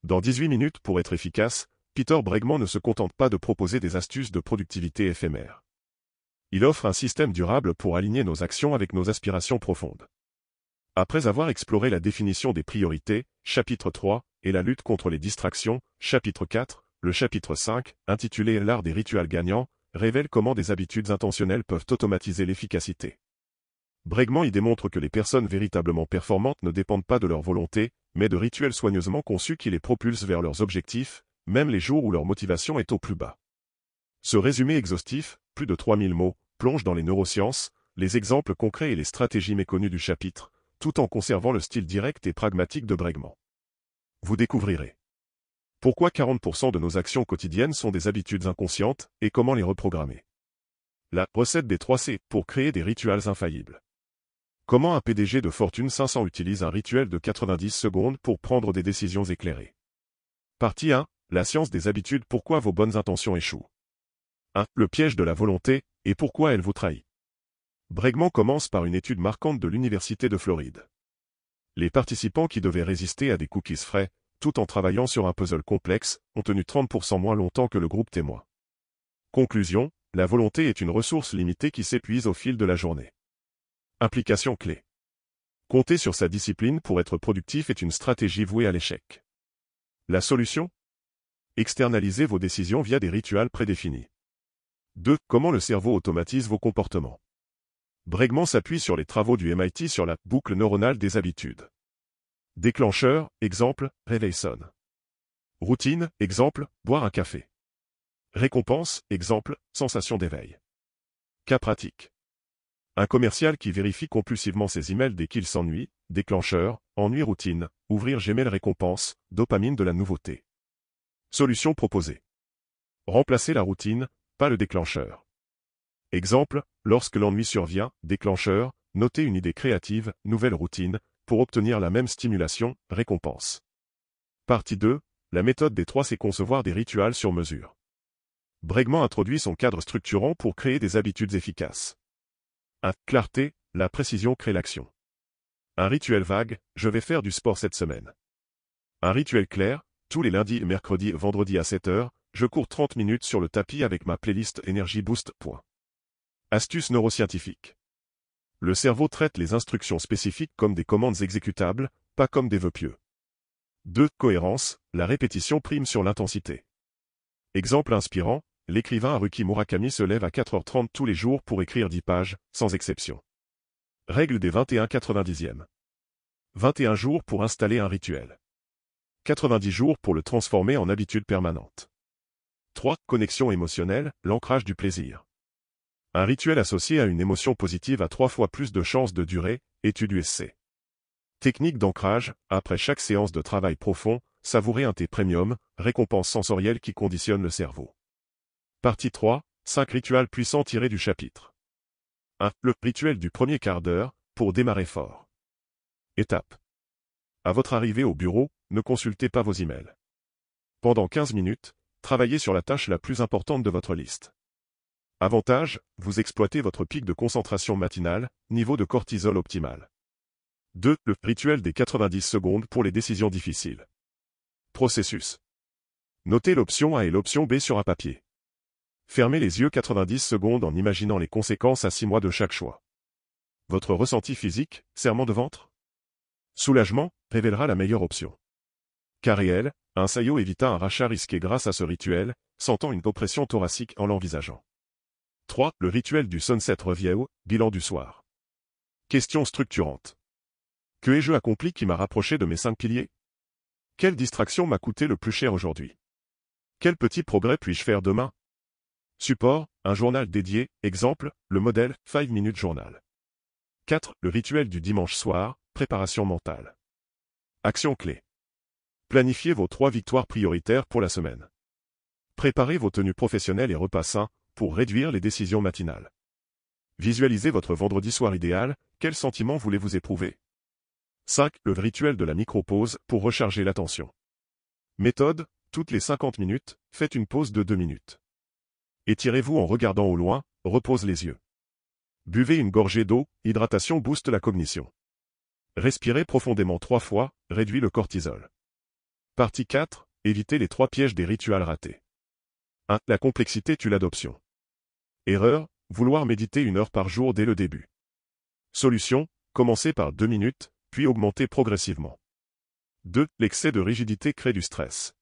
Dans 18 minutes pour être efficace, Peter Bregman ne se contente pas de proposer des astuces de productivité éphémères. Il offre un système durable pour aligner nos actions avec nos aspirations profondes. Après avoir exploré la définition des priorités, chapitre 3, et la lutte contre les distractions, chapitre 4, le chapitre 5, intitulé L'art des rituels gagnants, révèle comment des habitudes intentionnelles peuvent automatiser l'efficacité. Bregman y démontre que les personnes véritablement performantes ne dépendent pas de leur volonté, mais de rituels soigneusement conçus qui les propulsent vers leurs objectifs, même les jours où leur motivation est au plus bas. Ce résumé exhaustif, plus de 3000 mots, plonge dans les neurosciences, les exemples concrets et les stratégies méconnues du chapitre, tout en conservant le style direct et pragmatique de Bregman. Vous découvrirez pourquoi 40% de nos actions quotidiennes sont des habitudes inconscientes et comment les reprogrammer. La recette des 3 C pour créer des rituels infaillibles. Comment un PDG de Fortune 500 utilise un rituel de 90 secondes pour prendre des décisions éclairées. Partie 1. La science des habitudes. Pourquoi vos bonnes intentions échouent. 1. Le piège de la volonté, et pourquoi elle vous trahit. Bregman commence par une étude marquante de l'Université de Floride. Les participants qui devaient résister à des cookies frais, tout en travaillant sur un puzzle complexe, ont tenu 30% moins longtemps que le groupe témoin. Conclusion, la volonté est une ressource limitée qui s'épuise au fil de la journée. Implication clé. Compter sur sa discipline pour être productif est une stratégie vouée à l'échec. La solution? Externalisez vos décisions via des rituels prédéfinis. 2. Comment le cerveau automatise vos comportements. Bregman s'appuie sur les travaux du MIT sur la boucle neuronale des habitudes. Déclencheur, exemple, réveil sonne. Routine, exemple, boire un café. Récompense, exemple, sensation d'éveil. Cas pratique. Un commercial qui vérifie compulsivement ses emails dès qu'il s'ennuie, déclencheur, ennui routine, ouvrir Gmail récompense, dopamine de la nouveauté. Solution proposée. Remplacer la routine, pas le déclencheur. Exemple, lorsque l'ennui survient, déclencheur, notez une idée créative, nouvelle routine, pour obtenir la même stimulation, récompense. Partie 2, la méthode des 3 C concevoir des rituels sur mesure. Bregman introduit son cadre structurant pour créer des habitudes efficaces. 1. Clarté, la précision crée l'action. Un rituel vague, je vais faire du sport cette semaine. Un rituel clair, tous les lundis, mercredis, vendredis à 7 heures, je cours 30 minutes sur le tapis avec ma playlist Energy Boost. Astuce neuroscientifique. Le cerveau traite les instructions spécifiques comme des commandes exécutables, pas comme des vœux pieux. 2. Cohérence, la répétition prime sur l'intensité. Exemple inspirant, l'écrivain Haruki Murakami se lève à 4h30 tous les jours pour écrire 10 pages, sans exception. Règle des 21/90e. 21 jours pour installer un rituel. 90 jours pour le transformer en habitude permanente. 3. Connexion émotionnelle, l'ancrage du plaisir. Un rituel associé à une émotion positive a 3 fois plus de chances de durer, étude USC. Technique d'ancrage, après chaque séance de travail profond, savourer un thé premium, récompense sensorielle qui conditionne le cerveau. Partie 3, 5 rituels puissants tirés du chapitre. 1. Le rituel du premier quart d'heure, pour démarrer fort. Étape. À votre arrivée au bureau, ne consultez pas vos emails. Pendant 15 minutes, travaillez sur la tâche la plus importante de votre liste. Avantage, vous exploitez votre pic de concentration matinale, niveau de cortisol optimal. 2. Le rituel des 90 secondes pour les décisions difficiles. Processus. Notez l'option A et l'option B sur un papier. Fermez les yeux 90 secondes en imaginant les conséquences à 6 mois de chaque choix. Votre ressenti physique, serrement de ventre? Soulagement, révélera la meilleure option. Cas réel, un saillot évita un rachat risqué grâce à ce rituel, sentant une oppression thoracique en l'envisageant. 3. Le rituel du sunset review, bilan du soir. Question structurante. Que ai-je accompli qui m'a rapproché de mes 5 piliers? Quelle distraction m'a coûté le plus cher aujourd'hui? Quel petit progrès puis-je faire demain? Support, un journal dédié, exemple, le modèle 5 Minute Journal. 4. Le rituel du dimanche soir, préparation mentale. Action clé. Planifiez vos 3 victoires prioritaires pour la semaine. Préparez vos tenues professionnelles et repas sains, pour réduire les décisions matinales. Visualisez votre vendredi soir idéal, quel sentiment voulez-vous éprouver? 5. Le rituel de la micro-pause pour recharger l'attention. Méthode, toutes les 50 minutes, faites une pause de 2 minutes. Étirez-vous en regardant au loin, repose les yeux. Buvez une gorgée d'eau, hydratation booste la cognition. Respirez profondément 3 fois, réduit le cortisol. Partie 4, évitez les 3 pièges des rituels ratés. 1. La complexité tue l'adoption. Erreur, vouloir méditer 1 heure par jour dès le début. Solution, commencez par 2 minutes, puis augmentez progressivement. 2. L'excès de rigidité crée du stress.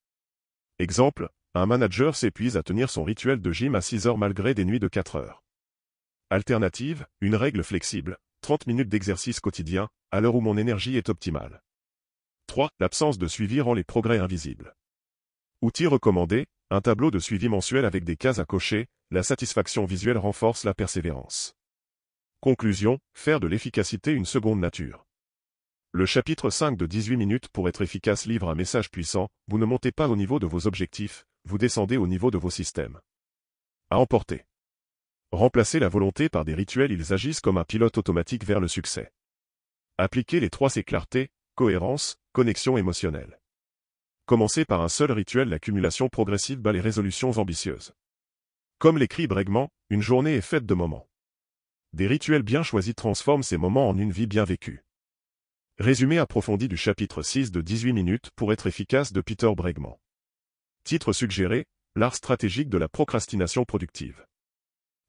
Exemple, un manager s'épuise à tenir son rituel de gym à 6 heures malgré des nuits de 4 heures. Alternative, une règle flexible, 30 minutes d'exercice quotidien, à l'heure où mon énergie est optimale. 3. L'absence de suivi rend les progrès invisibles. Outils recommandés, un tableau de suivi mensuel avec des cases à cocher, la satisfaction visuelle renforce la persévérance. Conclusion, faire de l'efficacité une seconde nature. Le chapitre 5 de 18 minutes pour être efficace livre un message puissant, vous ne montez pas au niveau de vos objectifs, vous descendez au niveau de vos systèmes. À emporter. Remplacez la volonté par des rituels, ils agissent comme un pilote automatique vers le succès. Appliquez les 3 C: clarté, cohérence, connexion émotionnelle. Commencez par un seul rituel, l'accumulation progressive bat les résolutions ambitieuses. Comme l'écrit Bregman, une journée est faite de moments. Des rituels bien choisis transforment ces moments en une vie bien vécue. Résumé approfondi du chapitre 6 de 18 minutes pour être efficace de Peter Bregman. Titre suggéré, l'art stratégique de la procrastination productive.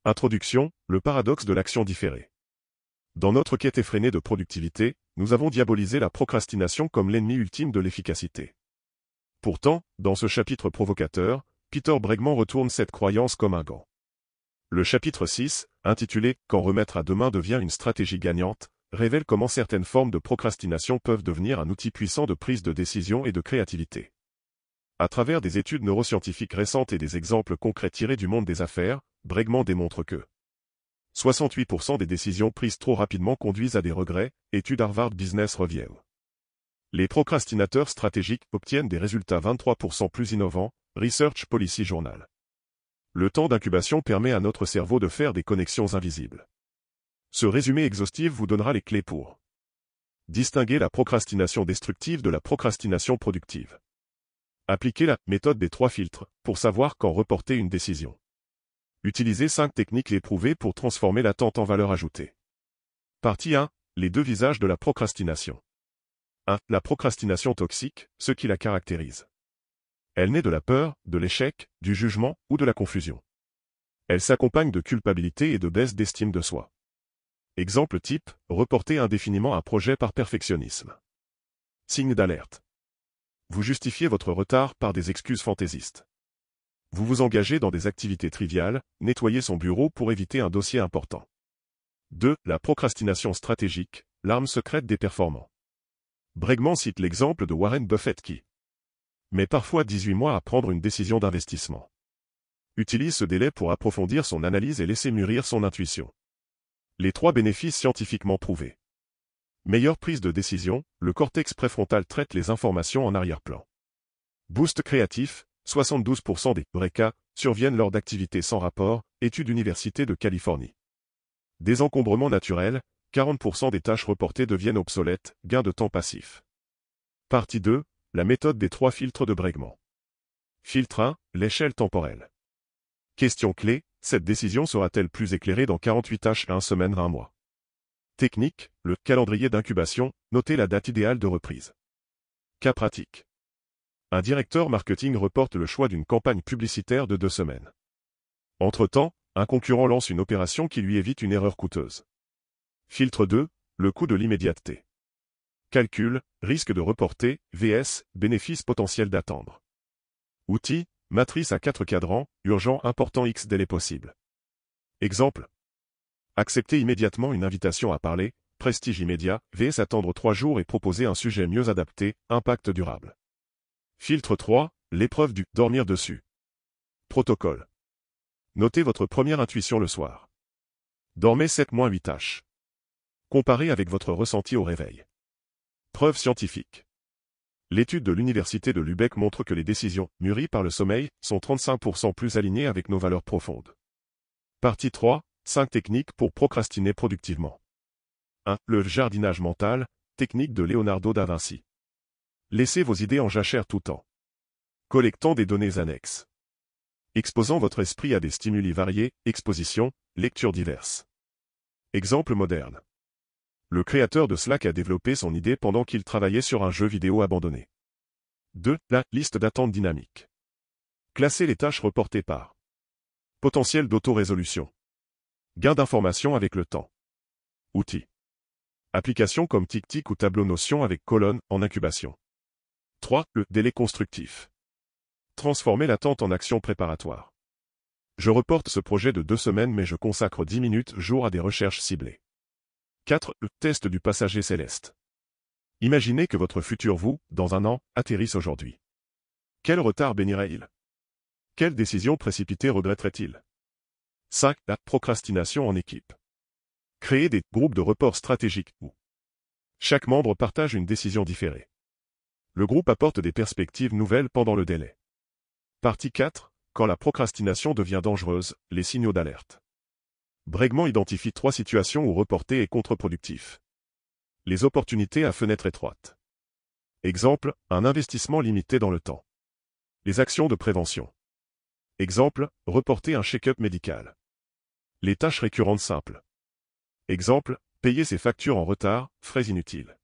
Introduction, le paradoxe de l'action différée. Dans notre quête effrénée de productivité, nous avons diabolisé la procrastination comme l'ennemi ultime de l'efficacité. Pourtant, dans ce chapitre provocateur, Peter Bregman retourne cette croyance comme un gant. Le chapitre 6, intitulé « Quand remettre à demain devient une stratégie gagnante », révèle comment certaines formes de procrastination peuvent devenir un outil puissant de prise de décision et de créativité. À travers des études neuroscientifiques récentes et des exemples concrets tirés du monde des affaires, Bregman démontre que 68% des décisions prises trop rapidement conduisent à des regrets, étude Harvard Business Review. Les procrastinateurs stratégiques obtiennent des résultats 23% plus innovants, Research Policy Journal. Le temps d'incubation permet à notre cerveau de faire des connexions invisibles. Ce résumé exhaustif vous donnera les clés pour distinguer la procrastination destructive de la procrastination productive. Appliquez la méthode des 3 filtres pour savoir quand reporter une décision. Utilisez 5 techniques éprouvées pour transformer l'attente en valeur ajoutée. Partie 1. Les 2 visages de la procrastination. 1. La procrastination toxique, ce qui la caractérise. Elle naît de la peur, de l'échec, du jugement ou de la confusion. Elle s'accompagne de culpabilité et de baisse d'estime de soi. Exemple type, reporter indéfiniment un projet par perfectionnisme. Signe d'alerte. Vous justifiez votre retard par des excuses fantaisistes. Vous vous engagez dans des activités triviales, nettoyez son bureau pour éviter un dossier important. 2. La procrastination stratégique, l'arme secrète des performants. Bregman cite l'exemple de Warren Buffett qui met parfois 18 mois à prendre une décision d'investissement. Utilise ce délai pour approfondir son analyse et laisser mûrir son intuition. Les 3 bénéfices scientifiquement prouvés. Meilleure prise de décision, le cortex préfrontal traite les informations en arrière-plan. Boost créatif, 72% des vrais cas surviennent lors d'activités sans rapport, étude Université de Californie. Désencombrement naturel, 40% des tâches reportées deviennent obsolètes, gain de temps passif. Partie 2, la méthode des 3 filtres de Bregman. Filtre 1, l'échelle temporelle. Question clé, cette décision sera-t-elle plus éclairée dans 48 tâches à 1 semaine à 1 mois? Technique, le calendrier d'incubation, notez la date idéale de reprise. Cas pratique. Un directeur marketing reporte le choix d'une campagne publicitaire de 2 semaines. Entre-temps, un concurrent lance une opération qui lui évite une erreur coûteuse. Filtre 2, le coût de l'immédiateté. Calcul, risque de reporter, vs, bénéfice potentiel d'attendre. Outil, matrice à 4 cadrans, urgent, important, X délai possible. Exemple. Accepter immédiatement une invitation à parler, prestige immédiat, vs attendre 3 jours et proposer un sujet mieux adapté, impact durable. Filtre 3, l'épreuve du dormir dessus. Protocole. Notez votre première intuition le soir. Dormez 7-8 tâches. Comparez avec votre ressenti au réveil. Preuve scientifique. L'étude de l'Université de Lübeck montre que les décisions, mûries par le sommeil, sont 35% plus alignées avec nos valeurs profondes. Partie 3, 5 techniques pour procrastiner productivement. 1. Le jardinage mental, technique de Leonardo da Vinci. Laissez vos idées en jachère tout temps. Collectant des données annexes. Exposant votre esprit à des stimuli variés, expositions, lectures diverses. Exemple moderne. Le créateur de Slack a développé son idée pendant qu'il travaillait sur un jeu vidéo abandonné. 2. La liste d'attente dynamique. Classer les tâches reportées par potentiel d'auto-résolution. Gain d'informations avec le temps. Outils. Applications comme TickTick ou Tableau Notion avec colonne en incubation. 3. Le délai constructif. Transformer l'attente en action préparatoire. Je reporte ce projet de 2 semaines mais je consacre 10 minutes jour à des recherches ciblées. 4. Le test du passager céleste. Imaginez que votre futur vous, dans 1 an, atterrisse aujourd'hui. Quel retard bénirait-il? Quelle décision précipitée regretterait-il? 5. La procrastination en équipe. Créer des groupes de report stratégiques où chaque membre partage une décision différée. Le groupe apporte des perspectives nouvelles pendant le délai. Partie 4. Quand la procrastination devient dangereuse, les signaux d'alerte. Bregman identifie 3 situations où reporter est contre-productif. Les opportunités à fenêtre étroite. Exemple, un investissement limité dans le temps. Les actions de prévention. Exemple, reporter un check-up médical. Les tâches récurrentes simples. Exemple, payer ses factures en retard, frais inutiles.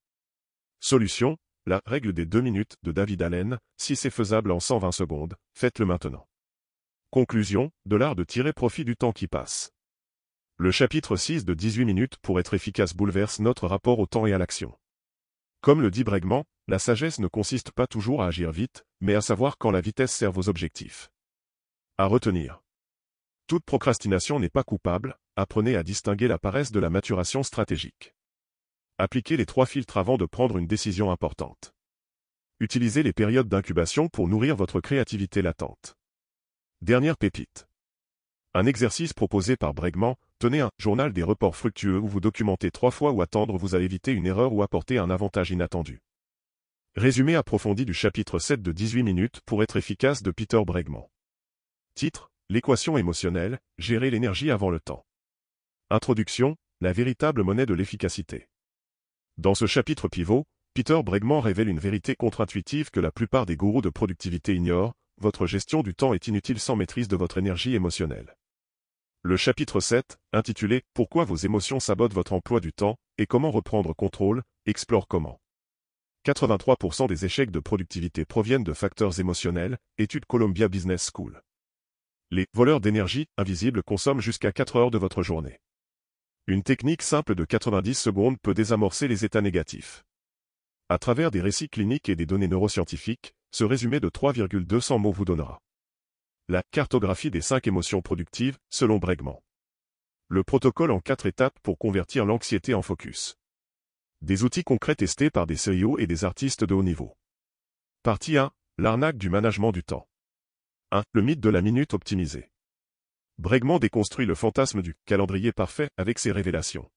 Solution, la règle des 2 minutes de David Allen, si c'est faisable en 120 secondes, faites-le maintenant. Conclusion, de l'art de tirer profit du temps qui passe. Le chapitre 6 de 18 minutes pour être efficace bouleverse notre rapport au temps et à l'action. Comme le dit Bregman, la sagesse ne consiste pas toujours à agir vite, mais à savoir quand la vitesse sert vos objectifs. À retenir. Toute procrastination n'est pas coupable, apprenez à distinguer la paresse de la maturation stratégique. Appliquez les 3 filtres avant de prendre une décision importante. Utilisez les périodes d'incubation pour nourrir votre créativité latente. Dernière pépite. Un exercice proposé par Bregman, tenez un journal des reports fructueux où vous documentez 3 fois où attendre vous a évité une erreur ou apporter un avantage inattendu. Résumé approfondi du chapitre 7 de 18 minutes pour être efficace de Peter Bregman. Titre, l'équation émotionnelle, gérer l'énergie avant le temps. Introduction, la véritable monnaie de l'efficacité. Dans ce chapitre pivot, Peter Bregman révèle une vérité contre-intuitive que la plupart des gourous de productivité ignorent, votre gestion du temps est inutile sans maîtrise de votre énergie émotionnelle. Le chapitre 7, intitulé « Pourquoi vos émotions sabotent votre emploi du temps et comment reprendre contrôle », explore comment. 83% des échecs de productivité proviennent de facteurs émotionnels, étude Columbia Business School. Les voleurs d'énergie invisibles consomment jusqu'à 4 heures de votre journée. Une technique simple de 90 secondes peut désamorcer les états négatifs. À travers des récits cliniques et des données neuroscientifiques, ce résumé de 3,200 mots vous donnera la cartographie des 5 émotions productives, selon Bregman. Le protocole en 4 étapes pour convertir l'anxiété en focus. Des outils concrets testés par des CEO et des artistes de haut niveau. Partie 1. L'arnaque du management du temps. 1. Le mythe de la minute optimisée. Bregman déconstruit le fantasme du calendrier parfait avec ses révélations.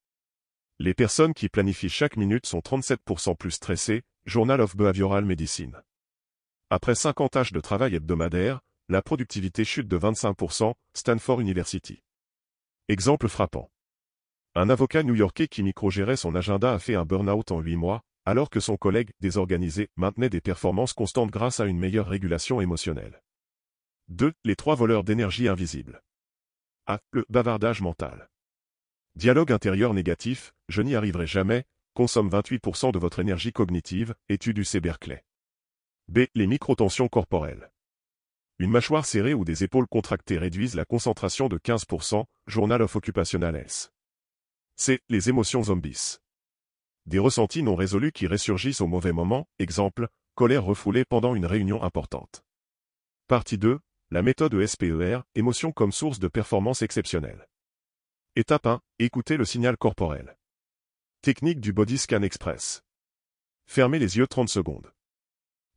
Les personnes qui planifient chaque minute sont 37% plus stressées, Journal of Behavioral Medicine. Après 50 tâches de travail hebdomadaire, la productivité chute de 25%, Stanford University. Exemple frappant. Un avocat new-yorkais qui microgérait son agenda a fait un burn-out en 8 mois, alors que son collègue, désorganisé, maintenait des performances constantes grâce à une meilleure régulation émotionnelle. 2. Les 3 voleurs d'énergie invisibles. A. Le bavardage mental. Dialogue intérieur négatif, je n'y arriverai jamais, consomme 28% de votre énergie cognitive, étude UC Berkeley. B. Les microtensions corporelles. Une mâchoire serrée ou des épaules contractées réduisent la concentration de 15%, Journal of Occupational Health. C. Les émotions zombies. Des ressentis non résolus qui ressurgissent au mauvais moment, exemple, colère refoulée pendant une réunion importante. Partie 2. La méthode ESPER, émotions comme source de performance exceptionnelle. Étape 1. Écoutez le signal corporel. Technique du Body Scan Express. Fermez les yeux 30 secondes.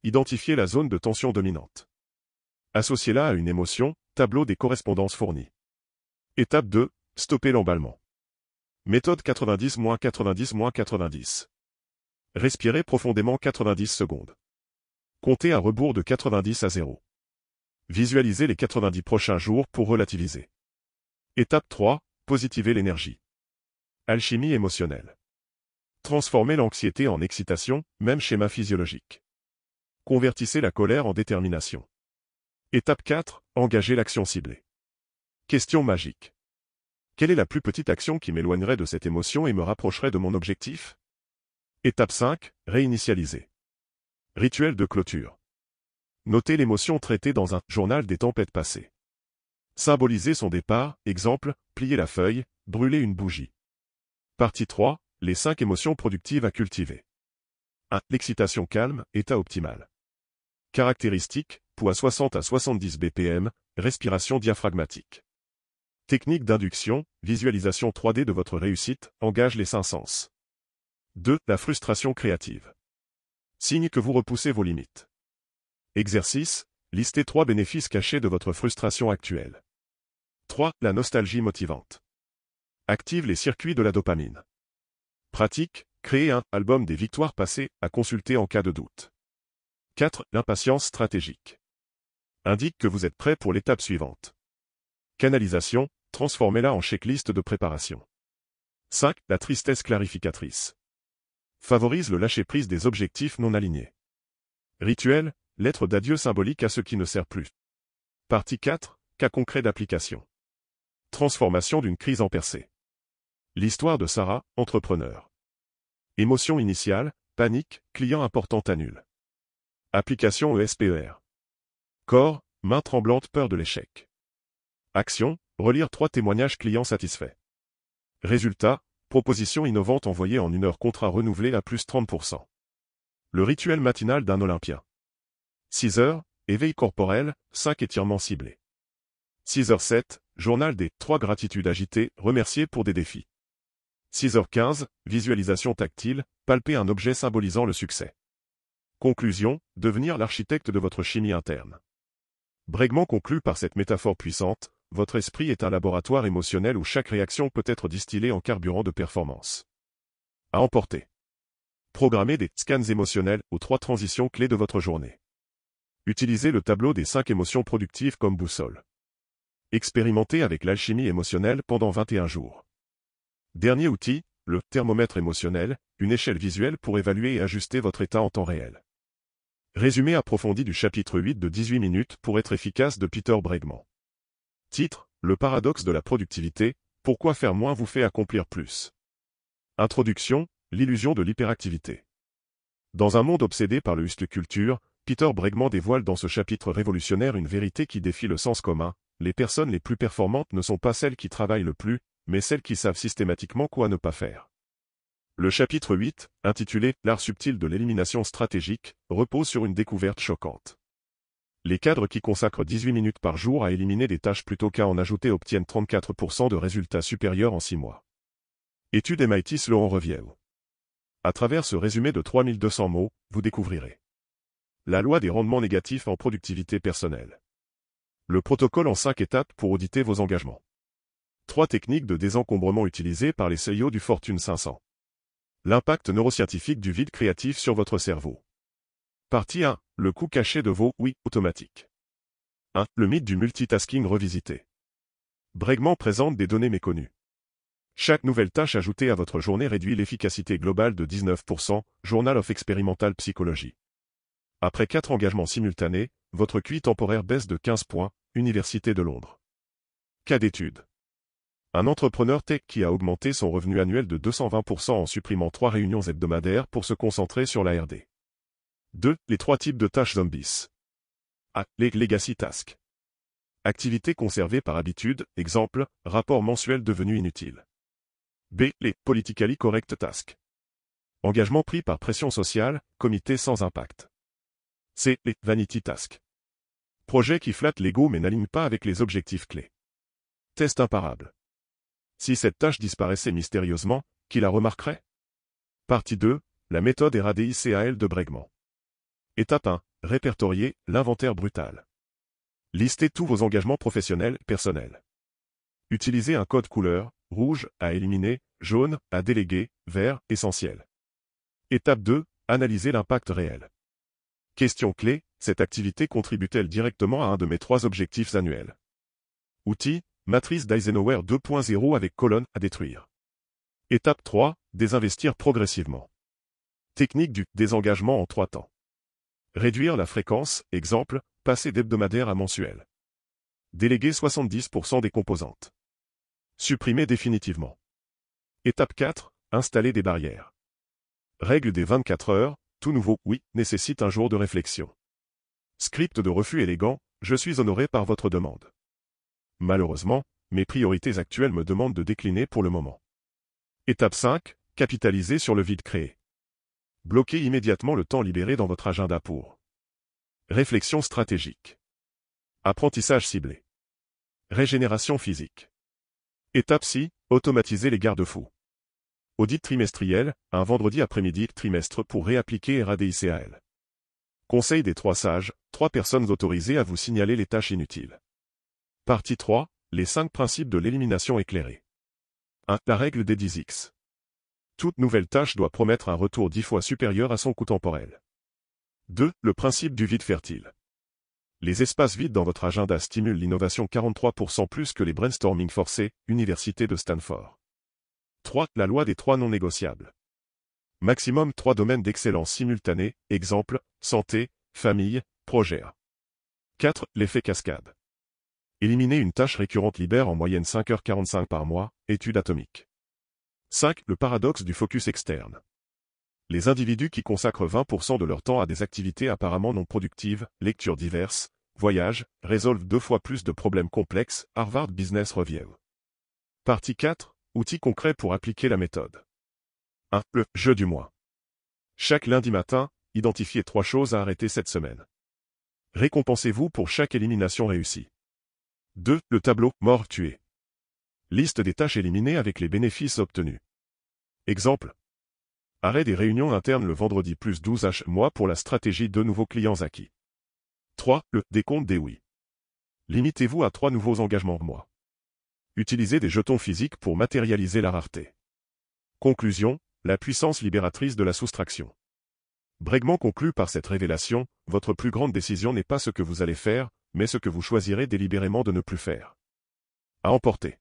Identifiez la zone de tension dominante. Associez-la à une émotion, tableau des correspondances fournies. Étape 2. Stoppez l'emballement. Méthode 90-90-90. Respirez profondément 90 secondes. Comptez à rebours de 90 à 0. Visualisez les 90 prochains jours pour relativiser. Étape 3. Positiver l'énergie. Alchimie émotionnelle. Transformez l'anxiété en excitation, même schéma physiologique. Convertissez la colère en détermination. Étape 4. Engagez l'action ciblée. Question magique. Quelle est la plus petite action qui m'éloignerait de cette émotion et me rapprocherait de mon objectif? Étape 5. Réinitialiser. Rituel de clôture. Notez l'émotion traitée dans un journal des tempêtes passées. Symboliser son départ, exemple, plier la feuille, brûler une bougie. Partie 3. Les 5 émotions productives à cultiver. 1. L'excitation calme, état optimal. Caractéristiques, poids 60 à 70 BPM, respiration diaphragmatique. Technique d'induction, visualisation 3D de votre réussite, engage les 5 sens. 2. La frustration créative. Signe que vous repoussez vos limites. Exercice, listez 3 bénéfices cachés de votre frustration actuelle. 3. La nostalgie motivante. Active les circuits de la dopamine. Pratique, créez un album des victoires passées à consulter en cas de doute. 4. L'impatience stratégique. Indique que vous êtes prêt pour l'étape suivante. Canalisation, transformez-la en checklist de préparation. 5. La tristesse clarificatrice. Favorise le lâcher-prise des objectifs non alignés. Rituel, lettre d'adieu symbolique à ce qui ne sert plus. Partie 4. Cas concret d'application. Transformation d'une crise en percée. L'histoire de Sarah, entrepreneur. Émotion initiale, panique, client important annule. Application ESPER. Corps, main tremblante, peur de l'échec. Action, relire 3 témoignages clients satisfaits. Résultat, proposition innovante envoyée en 1 heure, contrat renouvelé à plus 30%. Le rituel matinal d'un Olympien. 6 heures, éveil corporel, 5 étirements ciblés. 6h07, journal des 3 gratitudes agitées, remercier pour des défis. 6h15, visualisation tactile, palper un objet symbolisant le succès. Conclusion, devenir l'architecte de votre chimie interne. Bregman conclut par cette métaphore puissante, votre esprit est un laboratoire émotionnel où chaque réaction peut être distillée en carburant de performance. À emporter. Programmez des scans émotionnels aux 3 transitions clés de votre journée. Utilisez le tableau des 5 émotions productives comme boussole. Expérimentez avec l'alchimie émotionnelle pendant 21 jours. Dernier outil, le thermomètre émotionnel, une échelle visuelle pour évaluer et ajuster votre état en temps réel. Résumé approfondi du chapitre 8 de 18 minutes pour être efficace de Peter Bregman. Titre, le paradoxe de la productivité, pourquoi faire moins vous fait accomplir plus. Introduction, l'illusion de l'hyperactivité. Dans un monde obsédé par le hustle culture, Peter Bregman dévoile dans ce chapitre révolutionnaire une vérité qui défie le sens commun. Les personnes les plus performantes ne sont pas celles qui travaillent le plus, mais celles qui savent systématiquement quoi ne pas faire. Le chapitre 8, intitulé « L'art subtil de l'élimination stratégique », repose sur une découverte choquante. Les cadres qui consacrent 18 minutes par jour à éliminer des tâches plutôt qu'à en ajouter obtiennent 34% de résultats supérieurs en 6 mois. Étude MIT Sloan Review. À travers ce résumé de 3200 mots, vous découvrirez la loi des rendements négatifs en productivité personnelle. Le protocole en 5 étapes pour auditer vos engagements. 3 techniques de désencombrement utilisées par les CEO du Fortune 500. L'impact neuroscientifique du vide créatif sur votre cerveau. Partie 1. Le coût caché de vos « oui » automatiques. 1. Le mythe du multitasking revisité. Bregman présente des données méconnues. Chaque nouvelle tâche ajoutée à votre journée réduit l'efficacité globale de 19%, Journal of Experimental Psychology. Après 4 engagements simultanés, votre QI temporaire baisse de 15 points, Université de Londres. Cas d'étude. Un entrepreneur tech qui a augmenté son revenu annuel de 220% en supprimant 3 réunions hebdomadaires pour se concentrer sur la R&D. 2. Les 3 types de tâches zombies. A. Les legacy tasks. Activités conservées par habitude, exemple, rapport mensuel devenu inutile. B. Les politically correct tasks. Engagement pris par pression sociale, comité sans impact. C. Les vanity tasks. Projets qui flattent l'ego mais n'alignent pas avec les objectifs clés. Test imparable. Si cette tâche disparaissait mystérieusement, qui la remarquerait? Partie 2. La méthode RADICAL de Bregman. Étape 1. Répertorier l'inventaire brutal. Listez tous vos engagements professionnels, personnels. Utilisez un code couleur, rouge, à éliminer, jaune, à déléguer, vert, essentiel. Étape 2. Analyser l'impact réel. Question clé, cette activité contribue-t-elle directement à un de mes 3 objectifs annuels? Outil, matrice d'Eisenhower 2.0 avec colonne à détruire. Étape 3, désinvestir progressivement. Technique du désengagement en 3 temps. Réduire la fréquence, exemple, passer d'hebdomadaire à mensuel. Déléguer 70% des composantes. Supprimer définitivement. Étape 4, installer des barrières. Règle des 24 heures, tout nouveau « oui » nécessite un jour de réflexion. Script de refus élégant, je suis honoré par votre demande. Malheureusement, mes priorités actuelles me demandent de décliner pour le moment. Étape 5, capitaliser sur le vide créé. Bloquez immédiatement le temps libéré dans votre agenda pour réflexion stratégique. Apprentissage ciblé. Régénération physique. Étape 6, automatiser les garde-fous. Audit trimestriel, un vendredi après-midi trimestre pour réappliquer RADICAL. Conseil des 3 sages, 3 personnes autorisées à vous signaler les tâches inutiles. Partie 3, les 5 principes de l'élimination éclairée. 1. La règle des 10x. Toute nouvelle tâche doit promettre un retour 10 fois supérieur à son coût temporel. 2. Le principe du vide fertile. Les espaces vides dans votre agenda stimulent l'innovation 43% plus que les brainstorming forcés, Université de Stanford. 3. La loi des 3 non négociables. Maximum 3 domaines d'excellence simultanés, exemple, santé, famille, projet. 4. L'effet cascade. Éliminer une tâche récurrente libère en moyenne 5h45 par mois, étude atomique. 5. Le paradoxe du focus externe. Les individus qui consacrent 20% de leur temps à des activités apparemment non productives, lectures diverses, voyages, résolvent 2 fois plus de problèmes complexes, Harvard Business Review. Partie 4. Outils concrets pour appliquer la méthode. 1. Le « jeu du mois ». Chaque lundi matin, identifiez 3 choses à arrêter cette semaine. Récompensez-vous pour chaque élimination réussie. 2. Le tableau « Mort tué ». Liste des tâches éliminées avec les bénéfices obtenus. Exemple. Arrêt des réunions internes le vendredi plus 12h mois pour la stratégie de nouveaux clients acquis. 3. Le décompte des oui. Limitez-vous à 3 nouveaux engagements mois. Utilisez des jetons physiques pour matérialiser la rareté. Conclusion, la puissance libératrice de la soustraction. Bregman conclut par cette révélation, votre plus grande décision n'est pas ce que vous allez faire, mais ce que vous choisirez délibérément de ne plus faire. À emporter.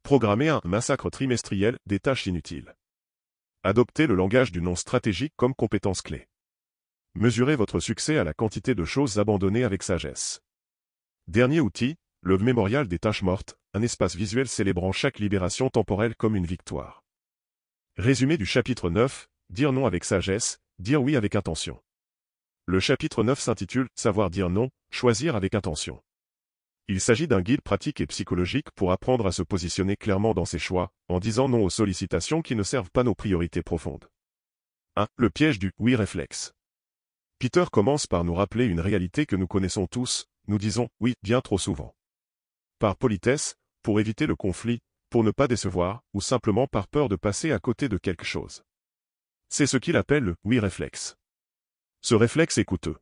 Programmez un massacre trimestriel des tâches inutiles. Adoptez le langage du non stratégique comme compétence clé. Mesurez votre succès à la quantité de choses abandonnées avec sagesse. Dernier outil, le mémorial des tâches mortes, un espace visuel célébrant chaque libération temporelle comme une victoire. Résumé du chapitre 9, dire non avec sagesse, dire oui avec intention. Le chapitre 9 s'intitule « Savoir dire non, choisir avec intention ». Il s'agit d'un guide pratique et psychologique pour apprendre à se positionner clairement dans ses choix, en disant non aux sollicitations qui ne servent pas nos priorités profondes. 1. Le piège du « oui réflexe ». Peter commence par nous rappeler une réalité que nous connaissons tous, nous disons « oui » bien trop souvent. Par politesse, pour éviter le conflit, pour ne pas décevoir, ou simplement par peur de passer à côté de quelque chose. C'est ce qu'il appelle le « oui réflexe ». Ce réflexe est coûteux.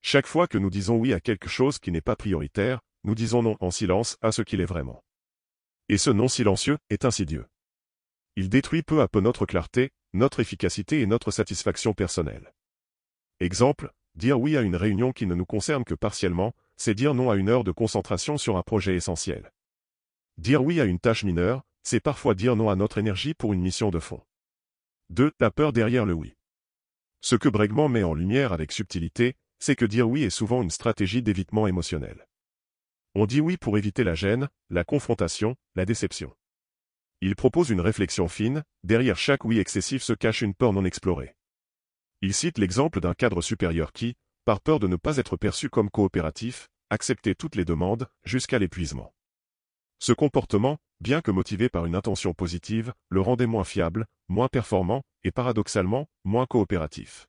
Chaque fois que nous disons oui à quelque chose qui n'est pas prioritaire, nous disons non en silence à ce qu'il est vraiment. Et ce non silencieux est insidieux. Il détruit peu à peu notre clarté, notre efficacité et notre satisfaction personnelle. Exemple, dire oui à une réunion qui ne nous concerne que partiellement, c'est dire non à une heure de concentration sur un projet essentiel. Dire oui à une tâche mineure, c'est parfois dire non à notre énergie pour une mission de fond. 2. La peur derrière le oui. Ce que Bregman met en lumière avec subtilité, c'est que dire oui est souvent une stratégie d'évitement émotionnel. On dit oui pour éviter la gêne, la confrontation, la déception. Il propose une réflexion fine, derrière chaque oui excessif se cache une peur non explorée. Il cite l'exemple d'un cadre supérieur qui, par peur de ne pas être perçu comme coopératif, acceptait toutes les demandes, jusqu'à l'épuisement. Ce comportement, bien que motivé par une intention positive, le rendait moins fiable, moins performant, et paradoxalement, moins coopératif.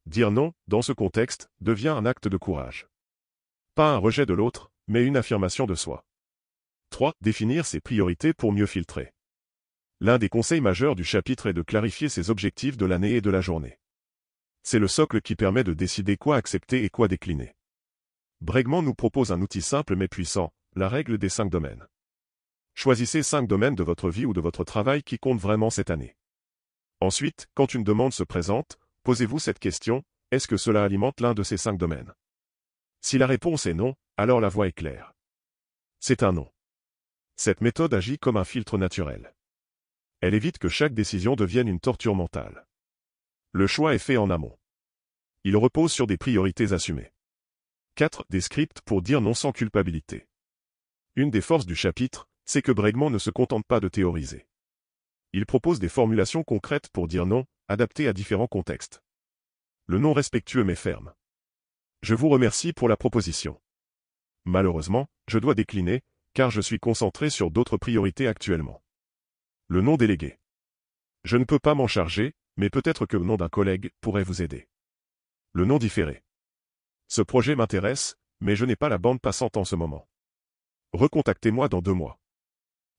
Dire non, dans ce contexte, devient un acte de courage. Pas un rejet de l'autre, mais une affirmation de soi. 3. Définir ses priorités pour mieux filtrer. L'un des conseils majeurs du chapitre est de clarifier ses objectifs de l'année et de la journée. C'est le socle qui permet de décider quoi accepter et quoi décliner. Bregman nous propose un outil simple mais puissant, la règle des 5 domaines. Choisissez 5 domaines de votre vie ou de votre travail qui comptent vraiment cette année. Ensuite, quand une demande se présente, posez-vous cette question, est-ce que cela alimente l'un de ces 5 domaines? Si la réponse est non, alors la voie est claire. C'est un non. Cette méthode agit comme un filtre naturel. Elle évite que chaque décision devienne une torture mentale. Le choix est fait en amont. Il repose sur des priorités assumées. 4. Des scripts pour dire non sans culpabilité. Une des forces du chapitre, c'est que Bregman ne se contente pas de théoriser. Il propose des formulations concrètes pour dire non, adaptées à différents contextes. Le non respectueux mais ferme. Je vous remercie pour la proposition. Malheureusement, je dois décliner, car je suis concentré sur d'autres priorités actuellement. Le non délégué. Je ne peux pas m'en charger, mais peut-être que le nom d'un collègue pourrait vous aider. Le non différé. Ce projet m'intéresse, mais je n'ai pas la bande passante en ce moment. Recontactez-moi dans 2 mois.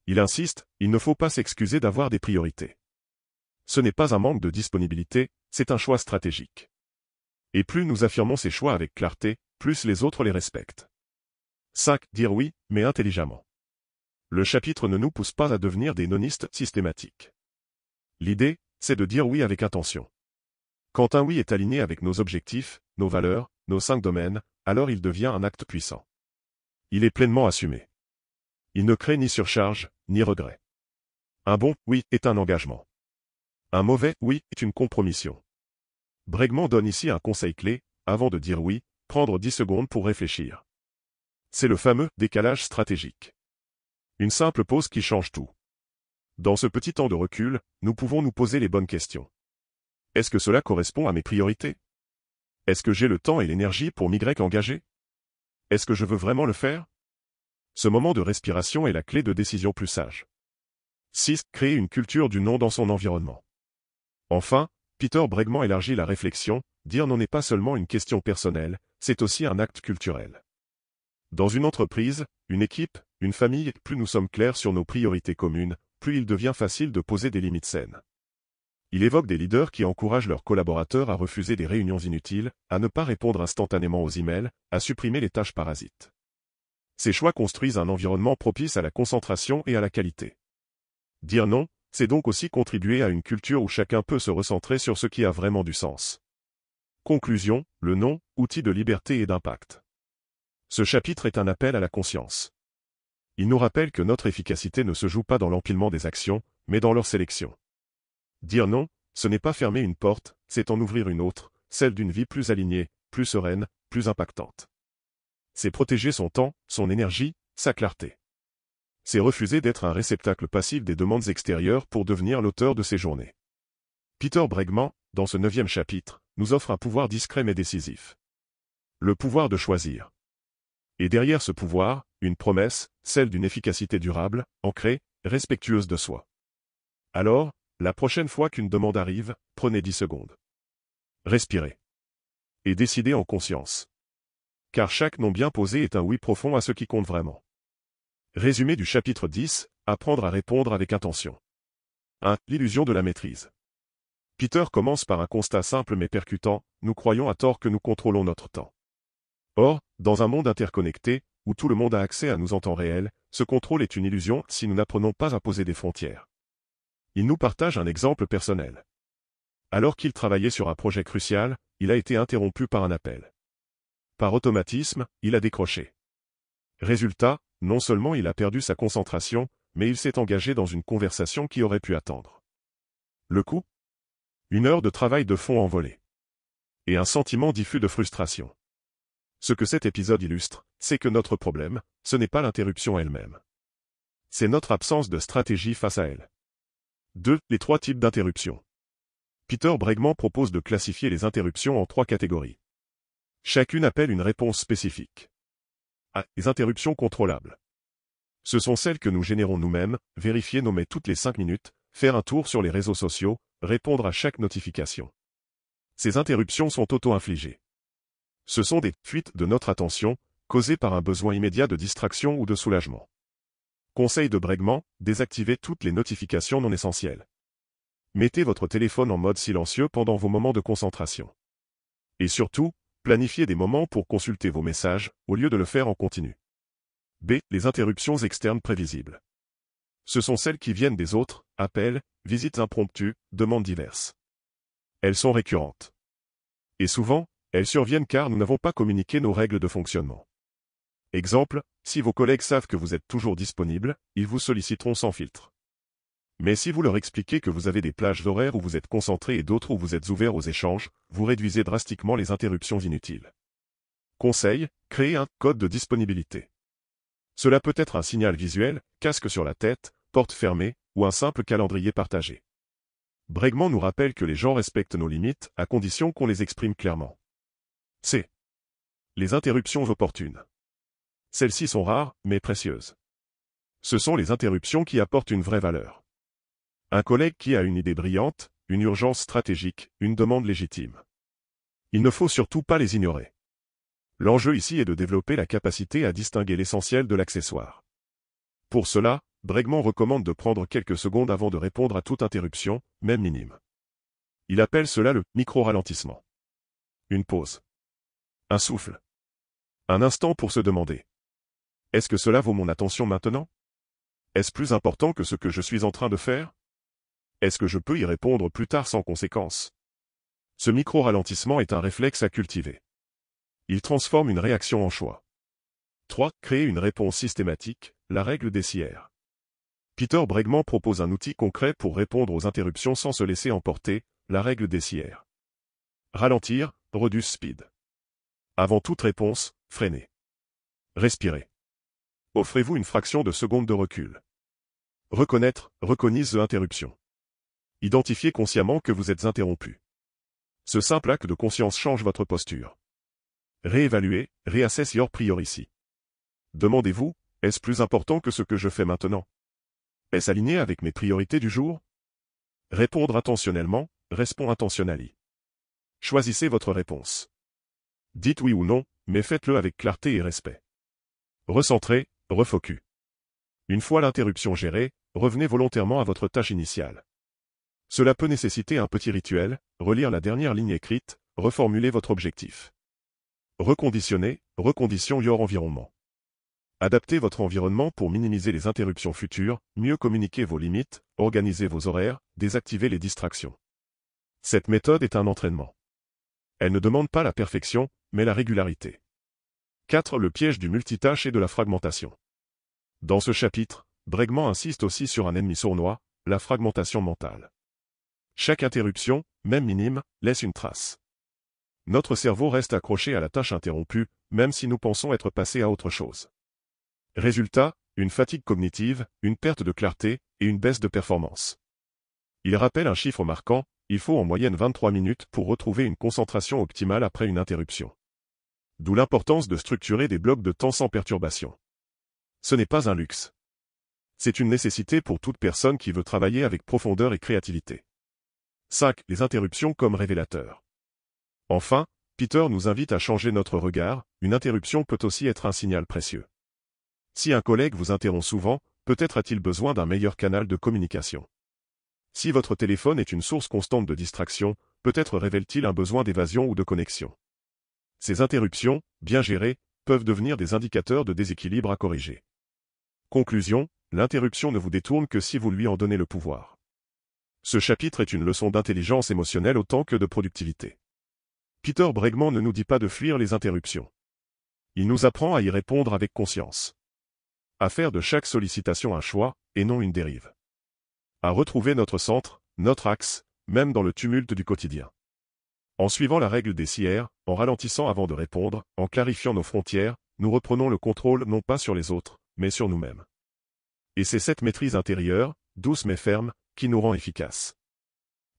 Il insiste, il ne faut pas s'excuser d'avoir des priorités. Ce n'est pas un manque de disponibilité, c'est un choix stratégique. Et plus nous affirmons ces choix avec clarté, plus les autres les respectent. 5. Dire oui, mais intelligemment. Le chapitre ne nous pousse pas à devenir des nonistes systématiques. L'idée, c'est de dire oui avec intention. Quand un oui est aligné avec nos objectifs, nos valeurs, nos 5 domaines, alors il devient un acte puissant. Il est pleinement assumé. Il ne crée ni surcharge, ni regret. Un bon oui est un engagement. Un mauvais oui est une compromission. Bregman donne ici un conseil clé, avant de dire oui, prendre 10 secondes pour réfléchir. C'est le fameux décalage stratégique. Une simple pause qui change tout. Dans ce petit temps de recul, nous pouvons nous poser les bonnes questions. Est-ce que cela correspond à mes priorités? Est-ce que j'ai le temps et l'énergie pour m'y engager? Est-ce que je veux vraiment le faire? Ce moment de respiration est la clé de décision plus sage. 6. Créer une culture du non dans son environnement. Enfin, Peter Bregman élargit la réflexion, dire non n'est pas seulement une question personnelle, c'est aussi un acte culturel. Dans une entreprise, une équipe, une famille, plus nous sommes clairs sur nos priorités communes, plus il devient facile de poser des limites saines. Il évoque des leaders qui encouragent leurs collaborateurs à refuser des réunions inutiles, à ne pas répondre instantanément aux emails, à supprimer les tâches parasites. Ces choix construisent un environnement propice à la concentration et à la qualité. Dire non, c'est donc aussi contribuer à une culture où chacun peut se recentrer sur ce qui a vraiment du sens. Conclusion, le non, outil de liberté et d'impact. Ce chapitre est un appel à la conscience. Il nous rappelle que notre efficacité ne se joue pas dans l'empilement des actions, mais dans leur sélection. Dire non, ce n'est pas fermer une porte, c'est en ouvrir une autre, celle d'une vie plus alignée, plus sereine, plus impactante. C'est protéger son temps, son énergie, sa clarté. C'est refuser d'être un réceptacle passif des demandes extérieures pour devenir l'auteur de ses journées. Peter Bregman, dans ce 9e chapitre, nous offre un pouvoir discret mais décisif. Le pouvoir de choisir. Et derrière ce pouvoir, une promesse, celle d'une efficacité durable, ancrée, respectueuse de soi. Alors, la prochaine fois qu'une demande arrive, prenez 10 secondes. Respirez. Et décidez en conscience. Car chaque non bien posé est un oui profond à ce qui compte vraiment. Résumé du chapitre 10, apprendre à répondre avec intention. 1. L'illusion de la maîtrise. Peter commence par un constat simple mais percutant, nous croyons à tort que nous contrôlons notre temps. Or, dans un monde interconnecté, où tout le monde a accès à nous en temps réel, ce contrôle est une illusion si nous n'apprenons pas à poser des frontières. Il nous partage un exemple personnel. Alors qu'il travaillait sur un projet crucial, il a été interrompu par un appel. Par automatisme, il a décroché. Résultat, non seulement il a perdu sa concentration, mais il s'est engagé dans une conversation qui aurait pu attendre. Le coût ? 1 heure de travail de fond envolé. Et un sentiment diffus de frustration. Ce que cet épisode illustre, c'est que notre problème, ce n'est pas l'interruption elle-même. C'est notre absence de stratégie face à elle. 2. Les 3 types d'interruptions. Peter Bregman propose de classifier les interruptions en 3 catégories. Chacune appelle une réponse spécifique. A. Les interruptions contrôlables. Ce sont celles que nous générons nous-mêmes, vérifier nos mails toutes les 5 minutes, faire un tour sur les réseaux sociaux, répondre à chaque notification. Ces interruptions sont auto-infligées. Ce sont des fuites de notre attention, causées par un besoin immédiat de distraction ou de soulagement. Conseil de Bregman, désactivez toutes les notifications non essentielles. Mettez votre téléphone en mode silencieux pendant vos moments de concentration. Et surtout, planifiez des moments pour consulter vos messages, au lieu de le faire en continu. B. Les interruptions externes prévisibles. Ce sont celles qui viennent des autres, appels, visites impromptues, demandes diverses. Elles sont récurrentes. Et souvent, elles surviennent car nous n'avons pas communiqué nos règles de fonctionnement. Exemple, si vos collègues savent que vous êtes toujours disponible, ils vous solliciteront sans filtre. Mais si vous leur expliquez que vous avez des plages horaires où vous êtes concentré et d'autres où vous êtes ouvert aux échanges, vous réduisez drastiquement les interruptions inutiles. Conseil, créez un code de disponibilité. Cela peut être un signal visuel, casque sur la tête, porte fermée, ou un simple calendrier partagé. Bregman nous rappelle que les gens respectent nos limites, à condition qu'on les exprime clairement. C. Les interruptions opportunes. Celles-ci sont rares, mais précieuses. Ce sont les interruptions qui apportent une vraie valeur. Un collègue qui a une idée brillante, une urgence stratégique, une demande légitime. Il ne faut surtout pas les ignorer. L'enjeu ici est de développer la capacité à distinguer l'essentiel de l'accessoire. Pour cela, Bregman recommande de prendre quelques secondes avant de répondre à toute interruption, même minime. Il appelle cela le micro-ralentissement. Une pause. Un souffle. Un instant pour se demander. Est-ce que cela vaut mon attention maintenant? Est-ce plus important que ce que je suis en train de faire? Est-ce que je peux y répondre plus tard sans conséquence? Ce micro-ralentissement est un réflexe à cultiver. Il transforme une réaction en choix. 3. Créer une réponse systématique, la règle des CR. Peter Bregman propose un outil concret pour répondre aux interruptions sans se laisser emporter, la règle des CR. Ralentir, reduce speed. Avant toute réponse, freinez. Respirez. Offrez-vous une fraction de seconde de recul. Reconnaître, recognize l'interruption. Identifiez consciemment que vous êtes interrompu. Ce simple acte de conscience change votre posture. Réévaluez, reassess your priority. Demandez-vous, est-ce plus important que ce que je fais maintenant? Est-ce aligné avec mes priorités du jour? Répondre intentionnellement, répond intentionnally. Choisissez votre réponse. Dites oui ou non, mais faites-le avec clarté et respect. Recentrez, refocus. Une fois l'interruption gérée, revenez volontairement à votre tâche initiale. Cela peut nécessiter un petit rituel, relire la dernière ligne écrite, reformuler votre objectif. Reconditionner, recondition your environnement. Adaptez votre environnement pour minimiser les interruptions futures, mieux communiquer vos limites, organiser vos horaires, désactiver les distractions. Cette méthode est un entraînement. Elle ne demande pas la perfection, mais la régularité. 4. Le piège du multitâche et de la fragmentation. Dans ce chapitre, Bregman insiste aussi sur un ennemi sournois, la fragmentation mentale. Chaque interruption, même minime, laisse une trace. Notre cerveau reste accroché à la tâche interrompue, même si nous pensons être passés à autre chose. Résultat, une fatigue cognitive, une perte de clarté et une baisse de performance. Il rappelle un chiffre marquant, il faut en moyenne 23 minutes pour retrouver une concentration optimale après une interruption. D'où l'importance de structurer des blocs de temps sans perturbation. Ce n'est pas un luxe. C'est une nécessité pour toute personne qui veut travailler avec profondeur et créativité. 5. Les interruptions comme révélateurs. Enfin, Peter nous invite à changer notre regard, une interruption peut aussi être un signal précieux. Si un collègue vous interrompt souvent, peut-être a-t-il besoin d'un meilleur canal de communication. Si votre téléphone est une source constante de distraction, peut-être révèle-t-il un besoin d'évasion ou de connexion. Ces interruptions, bien gérées, peuvent devenir des indicateurs de déséquilibre à corriger. Conclusion, l'interruption ne vous détourne que si vous lui en donnez le pouvoir. Ce chapitre est une leçon d'intelligence émotionnelle autant que de productivité. Peter Bregman ne nous dit pas de fuir les interruptions. Il nous apprend à y répondre avec conscience. À faire de chaque sollicitation un choix, et non une dérive. À retrouver notre centre, notre axe, même dans le tumulte du quotidien. En suivant la règle des 6 R, en ralentissant avant de répondre, en clarifiant nos frontières, nous reprenons le contrôle non pas sur les autres, mais sur nous-mêmes. Et c'est cette maîtrise intérieure, douce mais ferme, qui nous rend efficaces.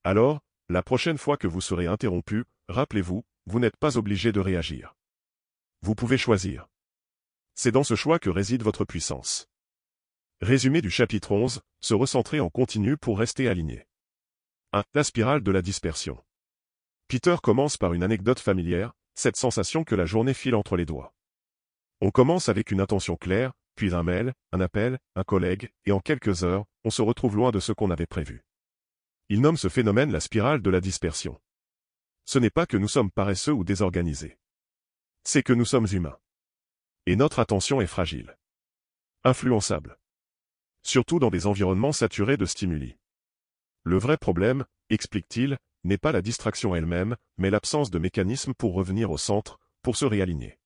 Alors, la prochaine fois que vous serez interrompu, rappelez-vous, vous n'êtes pas obligé de réagir. Vous pouvez choisir. C'est dans ce choix que réside votre puissance. Résumé du chapitre 11, se recentrer en continu pour rester aligné. 1. La spirale de la dispersion. Peter commence par une anecdote familière, cette sensation que la journée file entre les doigts. On commence avec une intention claire, puis un mail, un appel, un collègue, et en quelques heures, on se retrouve loin de ce qu'on avait prévu. Il nomme ce phénomène la spirale de la dispersion. Ce n'est pas que nous sommes paresseux ou désorganisés. C'est que nous sommes humains. Et notre attention est fragile. Influençable. Surtout dans des environnements saturés de stimuli. Le vrai problème, explique-t-il, n'est pas la distraction elle-même, mais l'absence de mécanisme pour revenir au centre, pour se réaligner.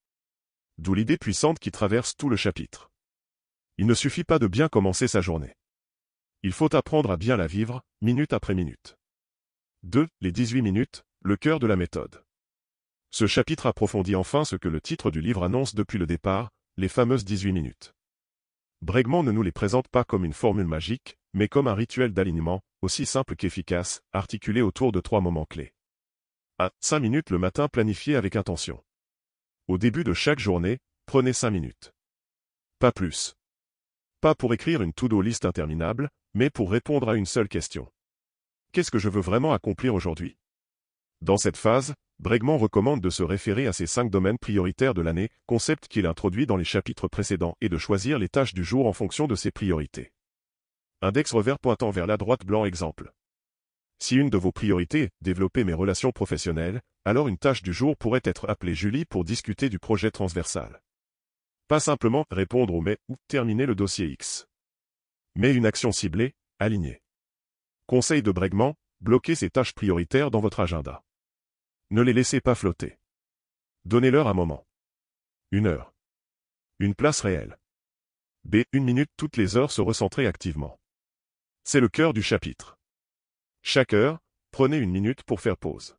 D'où l'idée puissante qui traverse tout le chapitre. Il ne suffit pas de bien commencer sa journée. Il faut apprendre à bien la vivre, minute après minute. 2. Les 18 minutes, le cœur de la méthode. Ce chapitre approfondit enfin ce que le titre du livre annonce depuis le départ, les fameuses 18 minutes. Bregman ne nous les présente pas comme une formule magique, mais comme un rituel d'alignement, aussi simple qu'efficace, articulé autour de 3 moments clés. 1. 5 minutes le matin planifié avec intention. Au début de chaque journée, prenez 5 minutes. Pas plus. Pas pour écrire une to-do list interminable, mais pour répondre à une seule question. Qu'est-ce que je veux vraiment accomplir aujourd'hui? Dans cette phase, Bregman recommande de se référer à ces 5 domaines prioritaires de l'année, concept qu'il introduit dans les chapitres précédents, et de choisir les tâches du jour en fonction de ses priorités. Index revers pointant vers la droite blanc exemple. Si une de vos priorités est développer mes relations professionnelles, alors une tâche du jour pourrait être appelée Julie pour discuter du projet transversal. Pas simplement répondre au mais ou terminer le dossier X. Mais une action ciblée, alignée. Conseil de Bregman, bloquez ces tâches prioritaires dans votre agenda. Ne les laissez pas flotter. Donnez-leur un moment. 1 heure. Une place réelle. B. 1 minute toutes les heures se recentrer activement. C'est le cœur du chapitre. Chaque heure, prenez 1 minute pour faire pause.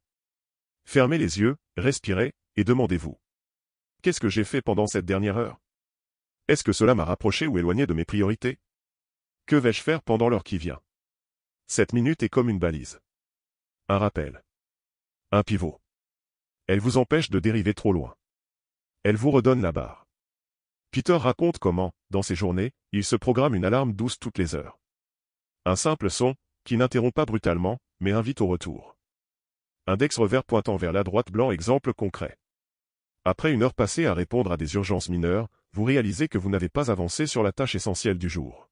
Fermez les yeux, respirez, et demandez-vous. Qu'est-ce que j'ai fait pendant cette dernière heure? Est-ce que cela m'a rapproché ou éloigné de mes priorités? Que vais-je faire pendant l'heure qui vient? Cette minute est comme une balise. Un rappel. Un pivot. Elle vous empêche de dériver trop loin. Elle vous redonne la barre. Peter raconte comment, dans ses journées, il se programme une alarme douce toutes les heures. Un simple son, qui n'interrompt pas brutalement, mais invite au retour. Index revers pointant vers la droite blanc. Exemple concret. Après une heure passée à répondre à des urgences mineures, vous réalisez que vous n'avez pas avancé sur la tâche essentielle du jour.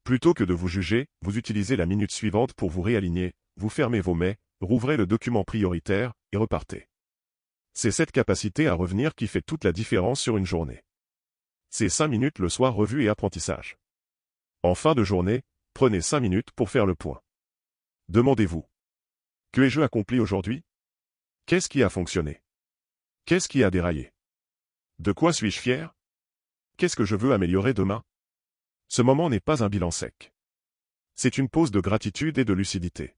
Plutôt que de vous juger, vous utilisez la minute suivante pour vous réaligner, vous fermez vos mails, rouvrez le document prioritaire, et repartez. C'est cette capacité à revenir qui fait toute la différence sur une journée. C'est 5 minutes le soir revue et apprentissage. En fin de journée, prenez 5 minutes pour faire le point. Demandez-vous. Que ai-je accompli aujourd'hui? Qu'est-ce qui a fonctionné? Qu'est-ce qui a déraillé? De quoi suis-je fier? Qu'est-ce que je veux améliorer demain? Ce moment n'est pas un bilan sec. C'est une pause de gratitude et de lucidité.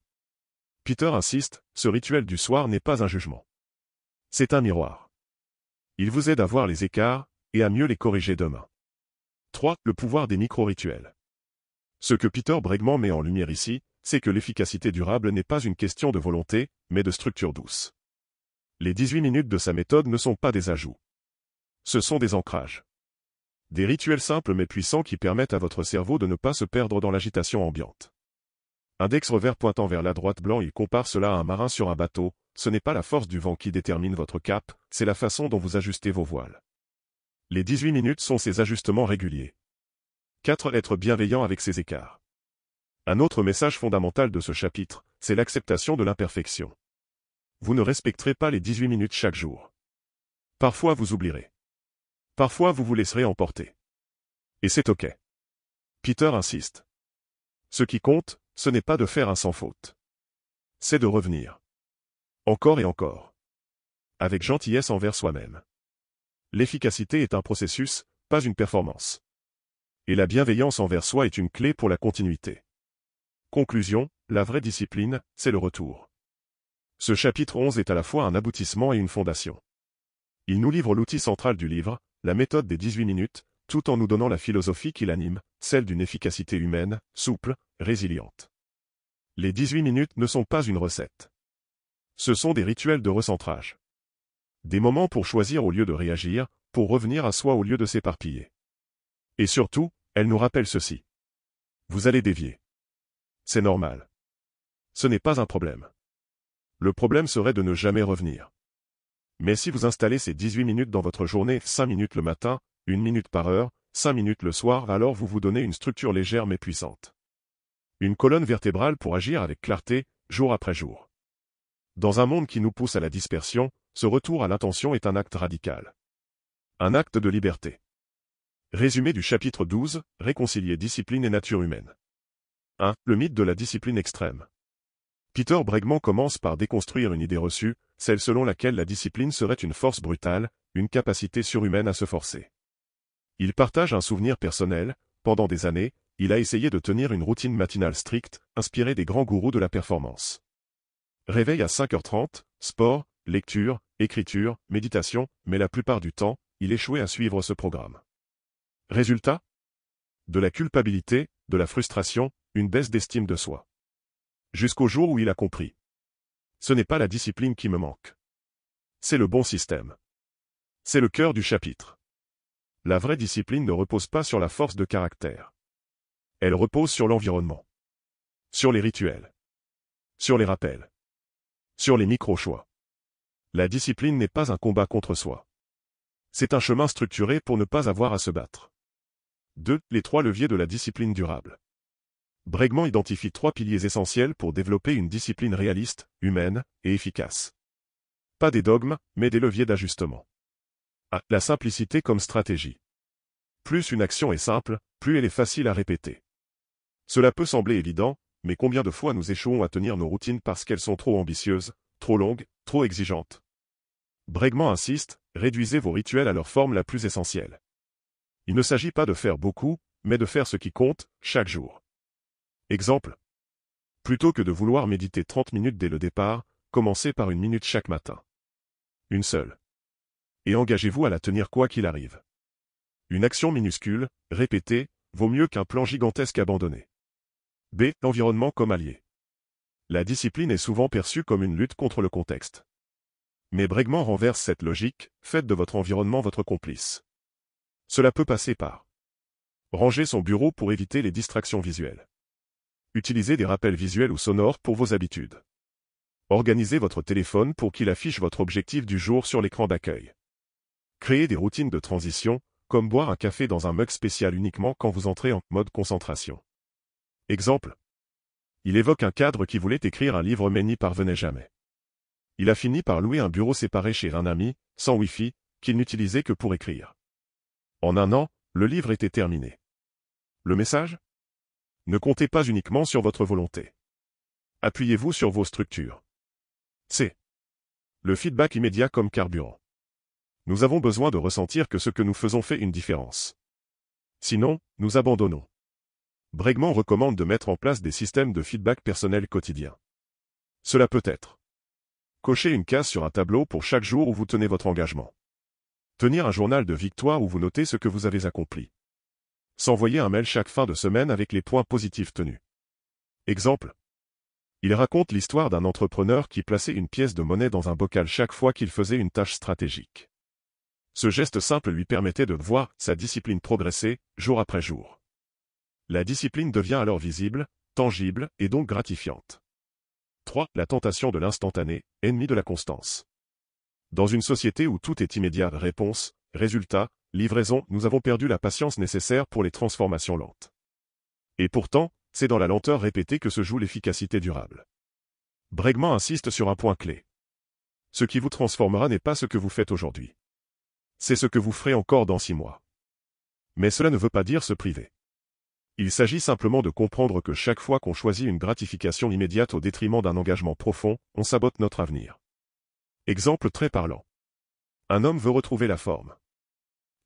Peter insiste, ce rituel du soir n'est pas un jugement. C'est un miroir. Il vous aide à voir les écarts, et à mieux les corriger demain. 3. Le pouvoir des micro-rituels. Ce que Peter Bregman met en lumière ici, c'est que l'efficacité durable n'est pas une question de volonté, mais de structure douce. Les 18 minutes de sa méthode ne sont pas des ajouts. Ce sont des ancrages. Des rituels simples mais puissants qui permettent à votre cerveau de ne pas se perdre dans l'agitation ambiante. Index revers pointant vers la droite blanc. Il compare cela à un marin sur un bateau. Ce n'est pas la force du vent qui détermine votre cap, c'est la façon dont vous ajustez vos voiles. Les 18 minutes sont ces ajustements réguliers. 4. Être bienveillant avec ses écarts. Un autre message fondamental de ce chapitre, c'est l'acceptation de l'imperfection. Vous ne respecterez pas les 18 minutes chaque jour. Parfois vous oublierez. Parfois vous vous laisserez emporter. Et c'est OK. Peter insiste. Ce qui compte, ce n'est pas de faire un sans faute. C'est de revenir. Encore et encore. Avec gentillesse envers soi-même. L'efficacité est un processus, pas une performance. Et la bienveillance envers soi est une clé pour la continuité. Conclusion, la vraie discipline, c'est le retour. Ce chapitre 11 est à la fois un aboutissement et une fondation. Il nous livre l'outil central du livre, la méthode des 18 minutes, tout en nous donnant la philosophie qui l'anime, celle d'une efficacité humaine, souple, résiliente. Les 18 minutes ne sont pas une recette. Ce sont des rituels de recentrage. Des moments pour choisir au lieu de réagir, pour revenir à soi au lieu de s'éparpiller. Et surtout, elle nous rappelle ceci. Vous allez dévier. C'est normal. Ce n'est pas un problème. Le problème serait de ne jamais revenir. Mais si vous installez ces 18 minutes dans votre journée, 5 minutes le matin, 1 minute par heure, 5 minutes le soir, alors vous vous donnez une structure légère mais puissante. Une colonne vertébrale pour agir avec clarté, jour après jour. Dans un monde qui nous pousse à la dispersion, ce retour à l'intention est un acte radical. Un acte de liberté. Résumé du chapitre 12, réconcilier discipline et nature humaine. 1. Le mythe de la discipline extrême. Peter Bregman commence par déconstruire une idée reçue, celle selon laquelle la discipline serait une force brutale, une capacité surhumaine à se forcer. Il partage un souvenir personnel, pendant des années, il a essayé de tenir une routine matinale stricte, inspirée des grands gourous de la performance. Réveil à 5h30, sport, lecture, écriture, méditation, mais la plupart du temps, il échouait à suivre ce programme. Résultat? De la culpabilité, de la frustration, une baisse d'estime de soi. Jusqu'au jour où il a compris. Ce n'est pas la discipline qui me manque. C'est le bon système. C'est le cœur du chapitre. La vraie discipline ne repose pas sur la force de caractère. Elle repose sur l'environnement. Sur les rituels. Sur les rappels. Sur les micro-choix. La discipline n'est pas un combat contre soi. C'est un chemin structuré pour ne pas avoir à se battre. 2. Les 3 leviers de la discipline durable. Bregman identifie 3 piliers essentiels pour développer une discipline réaliste, humaine et efficace. Pas des dogmes, mais des leviers d'ajustement. A. La simplicité comme stratégie. Plus une action est simple, plus elle est facile à répéter. Cela peut sembler évident, mais combien de fois nous échouons à tenir nos routines parce qu'elles sont trop ambitieuses, trop longues, trop exigeantes. Bregman insiste, réduisez vos rituels à leur forme la plus essentielle. Il ne s'agit pas de faire beaucoup, mais de faire ce qui compte, chaque jour. Exemple. Plutôt que de vouloir méditer 30 minutes dès le départ, commencez par 1 minute chaque matin. Une seule. Et engagez-vous à la tenir quoi qu'il arrive. Une action minuscule, répétée, vaut mieux qu'un plan gigantesque abandonné. B. L'environnement comme allié. La discipline est souvent perçue comme une lutte contre le contexte. Mais Bregman renverse cette logique, faites de votre environnement votre complice. Cela peut passer par ranger son bureau pour éviter les distractions visuelles. Utilisez des rappels visuels ou sonores pour vos habitudes. Organisez votre téléphone pour qu'il affiche votre objectif du jour sur l'écran d'accueil. Créez des routines de transition, comme boire un café dans un mug spécial uniquement quand vous entrez en mode concentration. Exemple. Il évoque un cadre qui voulait écrire un livre mais n'y parvenait jamais. Il a fini par louer un bureau séparé chez un ami, sans Wi-Fi, qu'il n'utilisait que pour écrire. En un an, le livre était terminé. Le message? Ne comptez pas uniquement sur votre volonté. Appuyez-vous sur vos structures. C. Le feedback immédiat comme carburant. Nous avons besoin de ressentir que ce que nous faisons fait une différence. Sinon, nous abandonnons. Bregman recommande de mettre en place des systèmes de feedback personnel quotidien. Cela peut être: cocher une case sur un tableau pour chaque jour où vous tenez votre engagement. Tenir un journal de victoire où vous notez ce que vous avez accompli. S'envoyer un mail chaque fin de semaine avec les points positifs tenus. Exemple. Il raconte l'histoire d'un entrepreneur qui plaçait une pièce de monnaie dans un bocal chaque fois qu'il faisait une tâche stratégique. Ce geste simple lui permettait de voir sa discipline progresser, jour après jour. La discipline devient alors visible, tangible et donc gratifiante. 3. La tentation de l'instantané, ennemi de la constance. Dans une société où tout est immédiat, réponse, résultat, livraison, nous avons perdu la patience nécessaire pour les transformations lentes. Et pourtant, c'est dans la lenteur répétée que se joue l'efficacité durable. Bregman insiste sur un point clé. Ce qui vous transformera n'est pas ce que vous faites aujourd'hui. C'est ce que vous ferez encore dans 6 mois. Mais cela ne veut pas dire se priver. Il s'agit simplement de comprendre que chaque fois qu'on choisit une gratification immédiate au détriment d'un engagement profond, on sabote notre avenir. Exemple très parlant. Un homme veut retrouver la forme.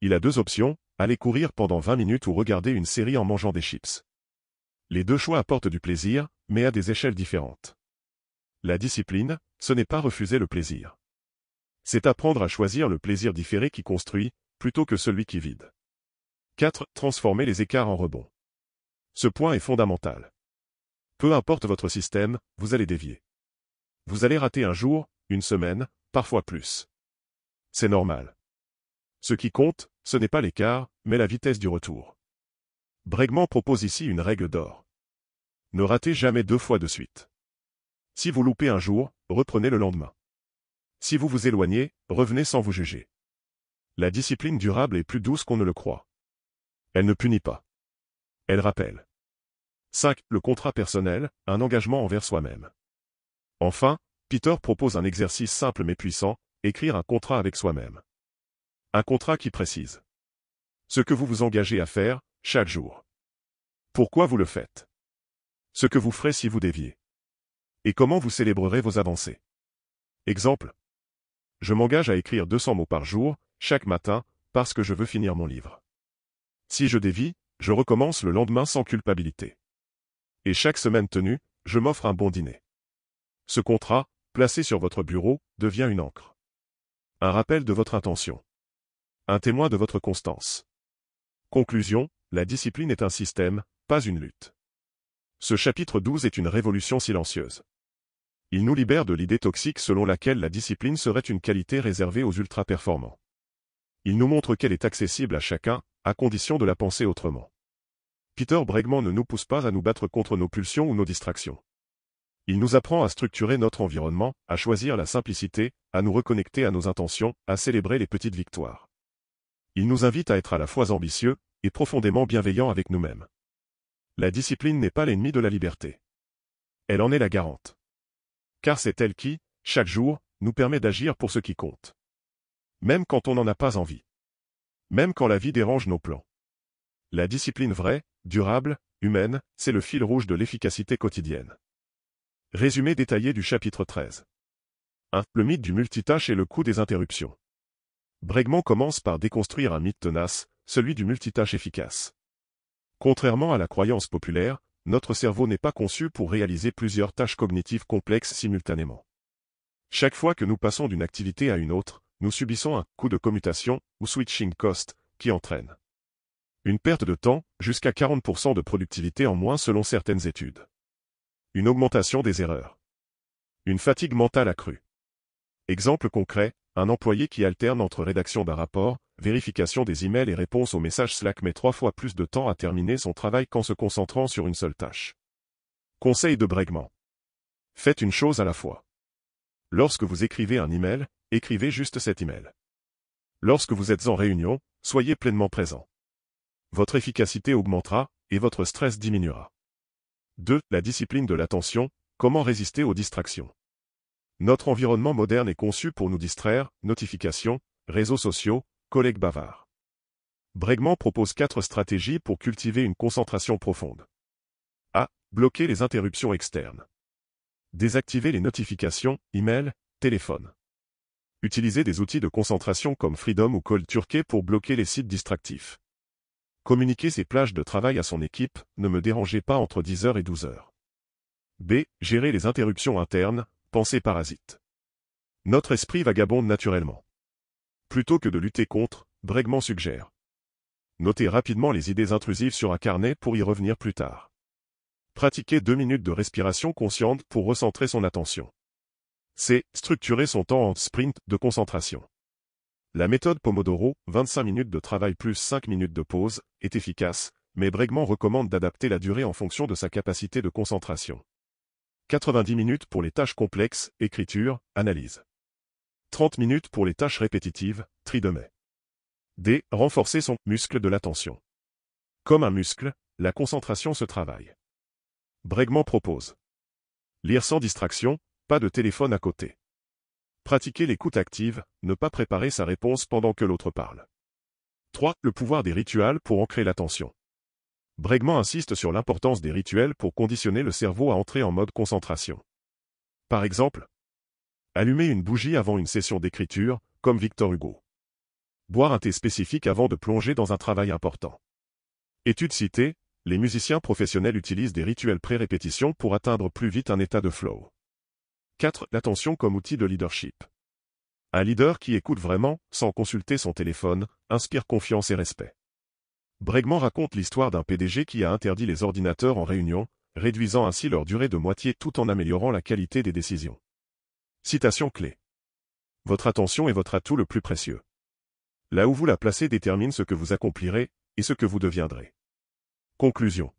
Il a 2 options, aller courir pendant 20 minutes ou regarder une série en mangeant des chips. Les 2 choix apportent du plaisir, mais à des échelles différentes. La discipline, ce n'est pas refuser le plaisir. C'est apprendre à choisir le plaisir différé qui construit, plutôt que celui qui vide. 4. Transformer les écarts en rebonds. Ce point est fondamental. Peu importe votre système, vous allez dévier. Vous allez rater un jour, une semaine, parfois plus. C'est normal. Ce qui compte, ce n'est pas l'écart, mais la vitesse du retour. Bregman propose ici une règle d'or. Ne ratez jamais 2 fois de suite. Si vous loupez un jour, reprenez le lendemain. Si vous vous éloignez, revenez sans vous juger. La discipline durable est plus douce qu'on ne le croit. Elle ne punit pas. Elle rappelle. 5. Le contrat personnel, un engagement envers soi-même. Enfin, Peter propose un exercice simple mais puissant, écrire un contrat avec soi-même. Un contrat qui précise ce que vous vous engagez à faire, chaque jour. Pourquoi vous le faites. Ce que vous ferez si vous déviez. Et comment vous célébrerez vos avancées. Exemple. Je m'engage à écrire 200 mots par jour, chaque matin, parce que je veux finir mon livre. Si je dévie, je recommence le lendemain sans culpabilité. Et chaque semaine tenue, je m'offre un bon dîner. Ce contrat, placé sur votre bureau, devient une encre. Un rappel de votre intention. Un témoin de votre constance. Conclusion, la discipline est un système, pas une lutte. Ce chapitre 12 est une révolution silencieuse. Il nous libère de l'idée toxique selon laquelle la discipline serait une qualité réservée aux ultra-performants. Il nous montre qu'elle est accessible à chacun, à condition de la penser autrement. Peter Bregman ne nous pousse pas à nous battre contre nos pulsions ou nos distractions. Il nous apprend à structurer notre environnement, à choisir la simplicité, à nous reconnecter à nos intentions, à célébrer les petites victoires. Il nous invite à être à la fois ambitieux et profondément bienveillants avec nous-mêmes. La discipline n'est pas l'ennemi de la liberté. Elle en est la garante. Car c'est elle qui, chaque jour, nous permet d'agir pour ce qui compte. Même quand on n'en a pas envie. Même quand la vie dérange nos plans. La discipline vraie, durable, humaine, c'est le fil rouge de l'efficacité quotidienne. Résumé détaillé du chapitre 13. 1. Le mythe du multitâche et le coût des interruptions. Bregman commence par déconstruire un mythe tenace, celui du multitâche efficace. Contrairement à la croyance populaire, notre cerveau n'est pas conçu pour réaliser plusieurs tâches cognitives complexes simultanément. Chaque fois que nous passons d'une activité à une autre, nous subissons un coût de commutation, ou switching cost, qui entraîne une perte de temps, jusqu'à 40% de productivité en moins selon certaines études. Une augmentation des erreurs. Une fatigue mentale accrue. Exemple concret, un employé qui alterne entre rédaction d'un rapport, vérification des emails et réponse aux messages Slack met 3 fois plus de temps à terminer son travail qu'en se concentrant sur une seule tâche. Conseil de Bregman. Faites une chose à la fois. Lorsque vous écrivez un email, écrivez juste cet email. Lorsque vous êtes en réunion, soyez pleinement présent. Votre efficacité augmentera et votre stress diminuera. 2. La discipline de l'attention, comment résister aux distractions. Notre environnement moderne est conçu pour nous distraire, notifications, réseaux sociaux, collègues bavards. Bregman propose 4 stratégies pour cultiver une concentration profonde. A. Bloquer les interruptions externes. Désactiver les notifications, email, téléphone. Utilisez des outils de concentration comme Freedom ou Cold Turkey pour bloquer les sites distractifs. Communiquer ses plages de travail à son équipe, ne me dérangez pas entre 10h et 12h. B. Gérer les interruptions internes, pensées parasites. Notre esprit vagabonde naturellement. Plutôt que de lutter contre, Bregman suggère. Notez rapidement les idées intrusives sur un carnet pour y revenir plus tard. Pratiquez 2 minutes de respiration consciente pour recentrer son attention. C. Structurer son temps en sprint de concentration. La méthode Pomodoro, 25 minutes de travail plus 5 minutes de pause, est efficace, mais Bregman recommande d'adapter la durée en fonction de sa capacité de concentration. 90 minutes pour les tâches complexes, écriture, analyse. 30 minutes pour les tâches répétitives, tri de mai. D. Renforcer son muscle de l'attention. Comme un muscle, la concentration se travaille. Bregman propose. Lire sans distraction, pas de téléphone à côté. Pratiquer l'écoute active, ne pas préparer sa réponse pendant que l'autre parle. 3. Le pouvoir des rituels pour ancrer l'attention. Bregman insiste sur l'importance des rituels pour conditionner le cerveau à entrer en mode concentration. Par exemple, allumer une bougie avant une session d'écriture, comme Victor Hugo. Boire un thé spécifique avant de plonger dans un travail important. Étude citée, les musiciens professionnels utilisent des rituels pré-répétition pour atteindre plus vite un état de flow. 4. L'attention comme outil de leadership. Un leader qui écoute vraiment, sans consulter son téléphone, inspire confiance et respect. Bregman raconte l'histoire d'un PDG qui a interdit les ordinateurs en réunion, réduisant ainsi leur durée de moitié tout en améliorant la qualité des décisions. Citation clé. Votre attention est votre atout le plus précieux. Là où vous la placez détermine ce que vous accomplirez et ce que vous deviendrez. Conclusion.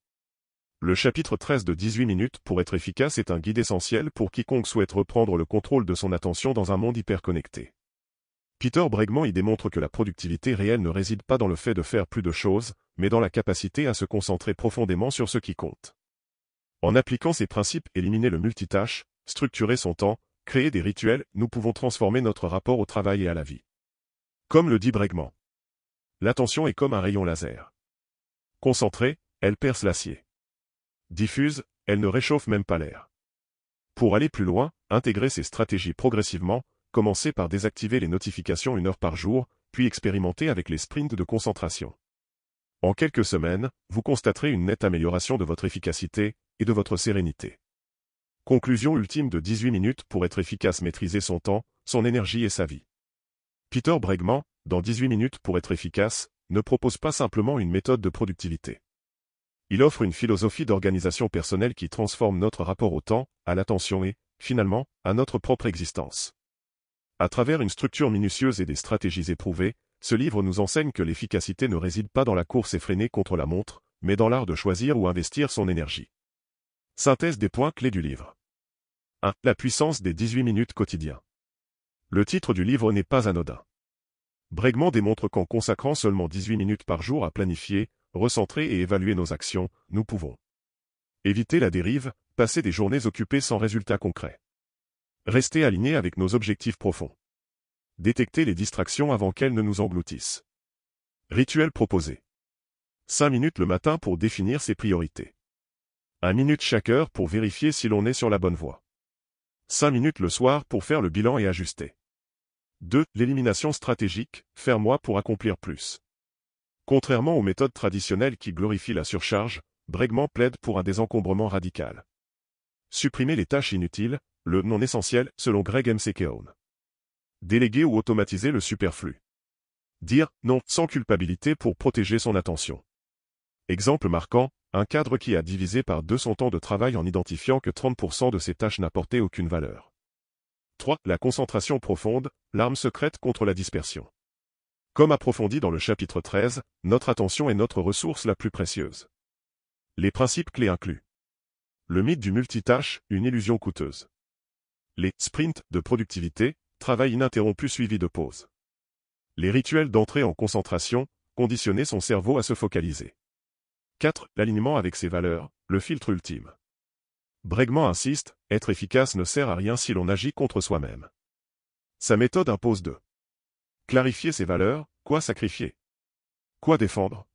Le chapitre 13 de 18 minutes pour être efficace est un guide essentiel pour quiconque souhaite reprendre le contrôle de son attention dans un monde hyper-connecté. Peter Bregman y démontre que la productivité réelle ne réside pas dans le fait de faire plus de choses, mais dans la capacité à se concentrer profondément sur ce qui compte. En appliquant ces principes, éliminer le multitâche, structurer son temps, créer des rituels, nous pouvons transformer notre rapport au travail et à la vie. Comme le dit Bregman. L'attention est comme un rayon laser. Concentrée, elle perce l'acier. Diffuse, elle ne réchauffe même pas l'air. Pour aller plus loin, intégrez ces stratégies progressivement, commencez par désactiver les notifications 1 heure par jour, puis expérimentez avec les sprints de concentration. En quelques semaines, vous constaterez une nette amélioration de votre efficacité et de votre sérénité. Conclusion ultime de 18 minutes pour être efficace: maîtriser son temps, son énergie et sa vie. Peter Bregman, dans 18 minutes pour être efficace, ne propose pas simplement une méthode de productivité. Il offre une philosophie d'organisation personnelle qui transforme notre rapport au temps, à l'attention et, finalement, à notre propre existence. À travers une structure minutieuse et des stratégies éprouvées, ce livre nous enseigne que l'efficacité ne réside pas dans la course effrénée contre la montre, mais dans l'art de choisir où investir son énergie. Synthèse des points clés du livre. 1. La puissance des 18 minutes quotidiens. Le titre du livre n'est pas anodin. Bregman démontre qu'en consacrant seulement 18 minutes par jour à planifier, recentrer et évaluer nos actions, nous pouvons éviter la dérive, passer des journées occupées sans résultat concret. Rester alignés avec nos objectifs profonds. Détecter les distractions avant qu'elles ne nous engloutissent. Rituel proposé. 5 minutes le matin pour définir ses priorités. 1 minute chaque heure pour vérifier si l'on est sur la bonne voie. 5 minutes le soir pour faire le bilan et ajuster. 2. L'élimination stratégique, faire moins pour accomplir plus. Contrairement aux méthodes traditionnelles qui glorifient la surcharge, Bregman plaide pour un désencombrement radical. Supprimer les tâches inutiles, le non essentiel, selon Greg McKeown. Déléguer ou automatiser le superflu. Dire non sans culpabilité pour protéger son attention. Exemple marquant, un cadre qui a divisé par 2 son temps de travail en identifiant que 30% de ses tâches n'apportaient aucune valeur. 3. La concentration profonde, l'arme secrète contre la dispersion. Comme approfondi dans le chapitre 13, notre attention est notre ressource la plus précieuse. Les principes clés incluent. Le mythe du multitâche, une illusion coûteuse. Les sprints de productivité, travail ininterrompu suivi de pause. Les rituels d'entrée en concentration, conditionner son cerveau à se focaliser. 4. L'alignement avec ses valeurs, le filtre ultime. Bregman insiste, être efficace ne sert à rien si l'on agit contre soi-même. Sa méthode impose de clarifier ses valeurs, quoi sacrifier, quoi défendre.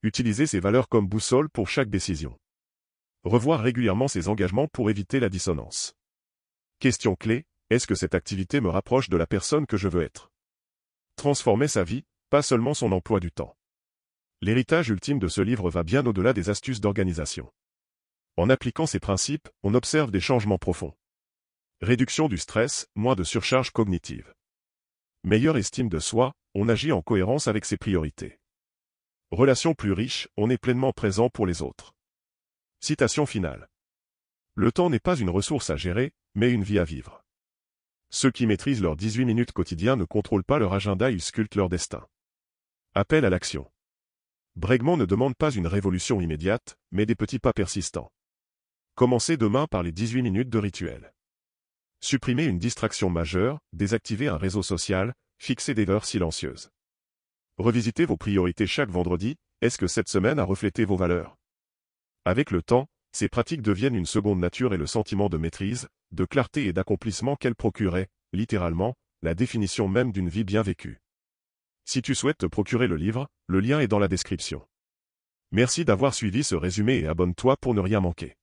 Utiliser ses valeurs comme boussole pour chaque décision. Revoir régulièrement ses engagements pour éviter la dissonance. Question clé, est-ce que cette activité me rapproche de la personne que je veux être? Transformer sa vie, pas seulement son emploi du temps. L'héritage ultime de ce livre va bien au-delà des astuces d'organisation. En appliquant ces principes, on observe des changements profonds. Réduction du stress, moins de surcharge cognitive. Meilleure estime de soi, on agit en cohérence avec ses priorités. Relation plus riche, on est pleinement présent pour les autres. Citation finale. Le temps n'est pas une ressource à gérer, mais une vie à vivre. Ceux qui maîtrisent leurs 18 minutes quotidiens ne contrôlent pas leur agenda, ils sculptent leur destin. Appel à l'action. Bregman ne demande pas une révolution immédiate, mais des petits pas persistants. Commencez demain par les 18 minutes de rituel. Supprimez une distraction majeure, désactivez un réseau social, fixez des heures silencieuses. Revisitez vos priorités chaque vendredi, est-ce que cette semaine a reflété vos valeurs? Avec le temps, ces pratiques deviennent une seconde nature et le sentiment de maîtrise, de clarté et d'accomplissement qu'elles procuraient, littéralement, la définition même d'une vie bien vécue. Si tu souhaites te procurer le livre, le lien est dans la description. Merci d'avoir suivi ce résumé et abonne-toi pour ne rien manquer.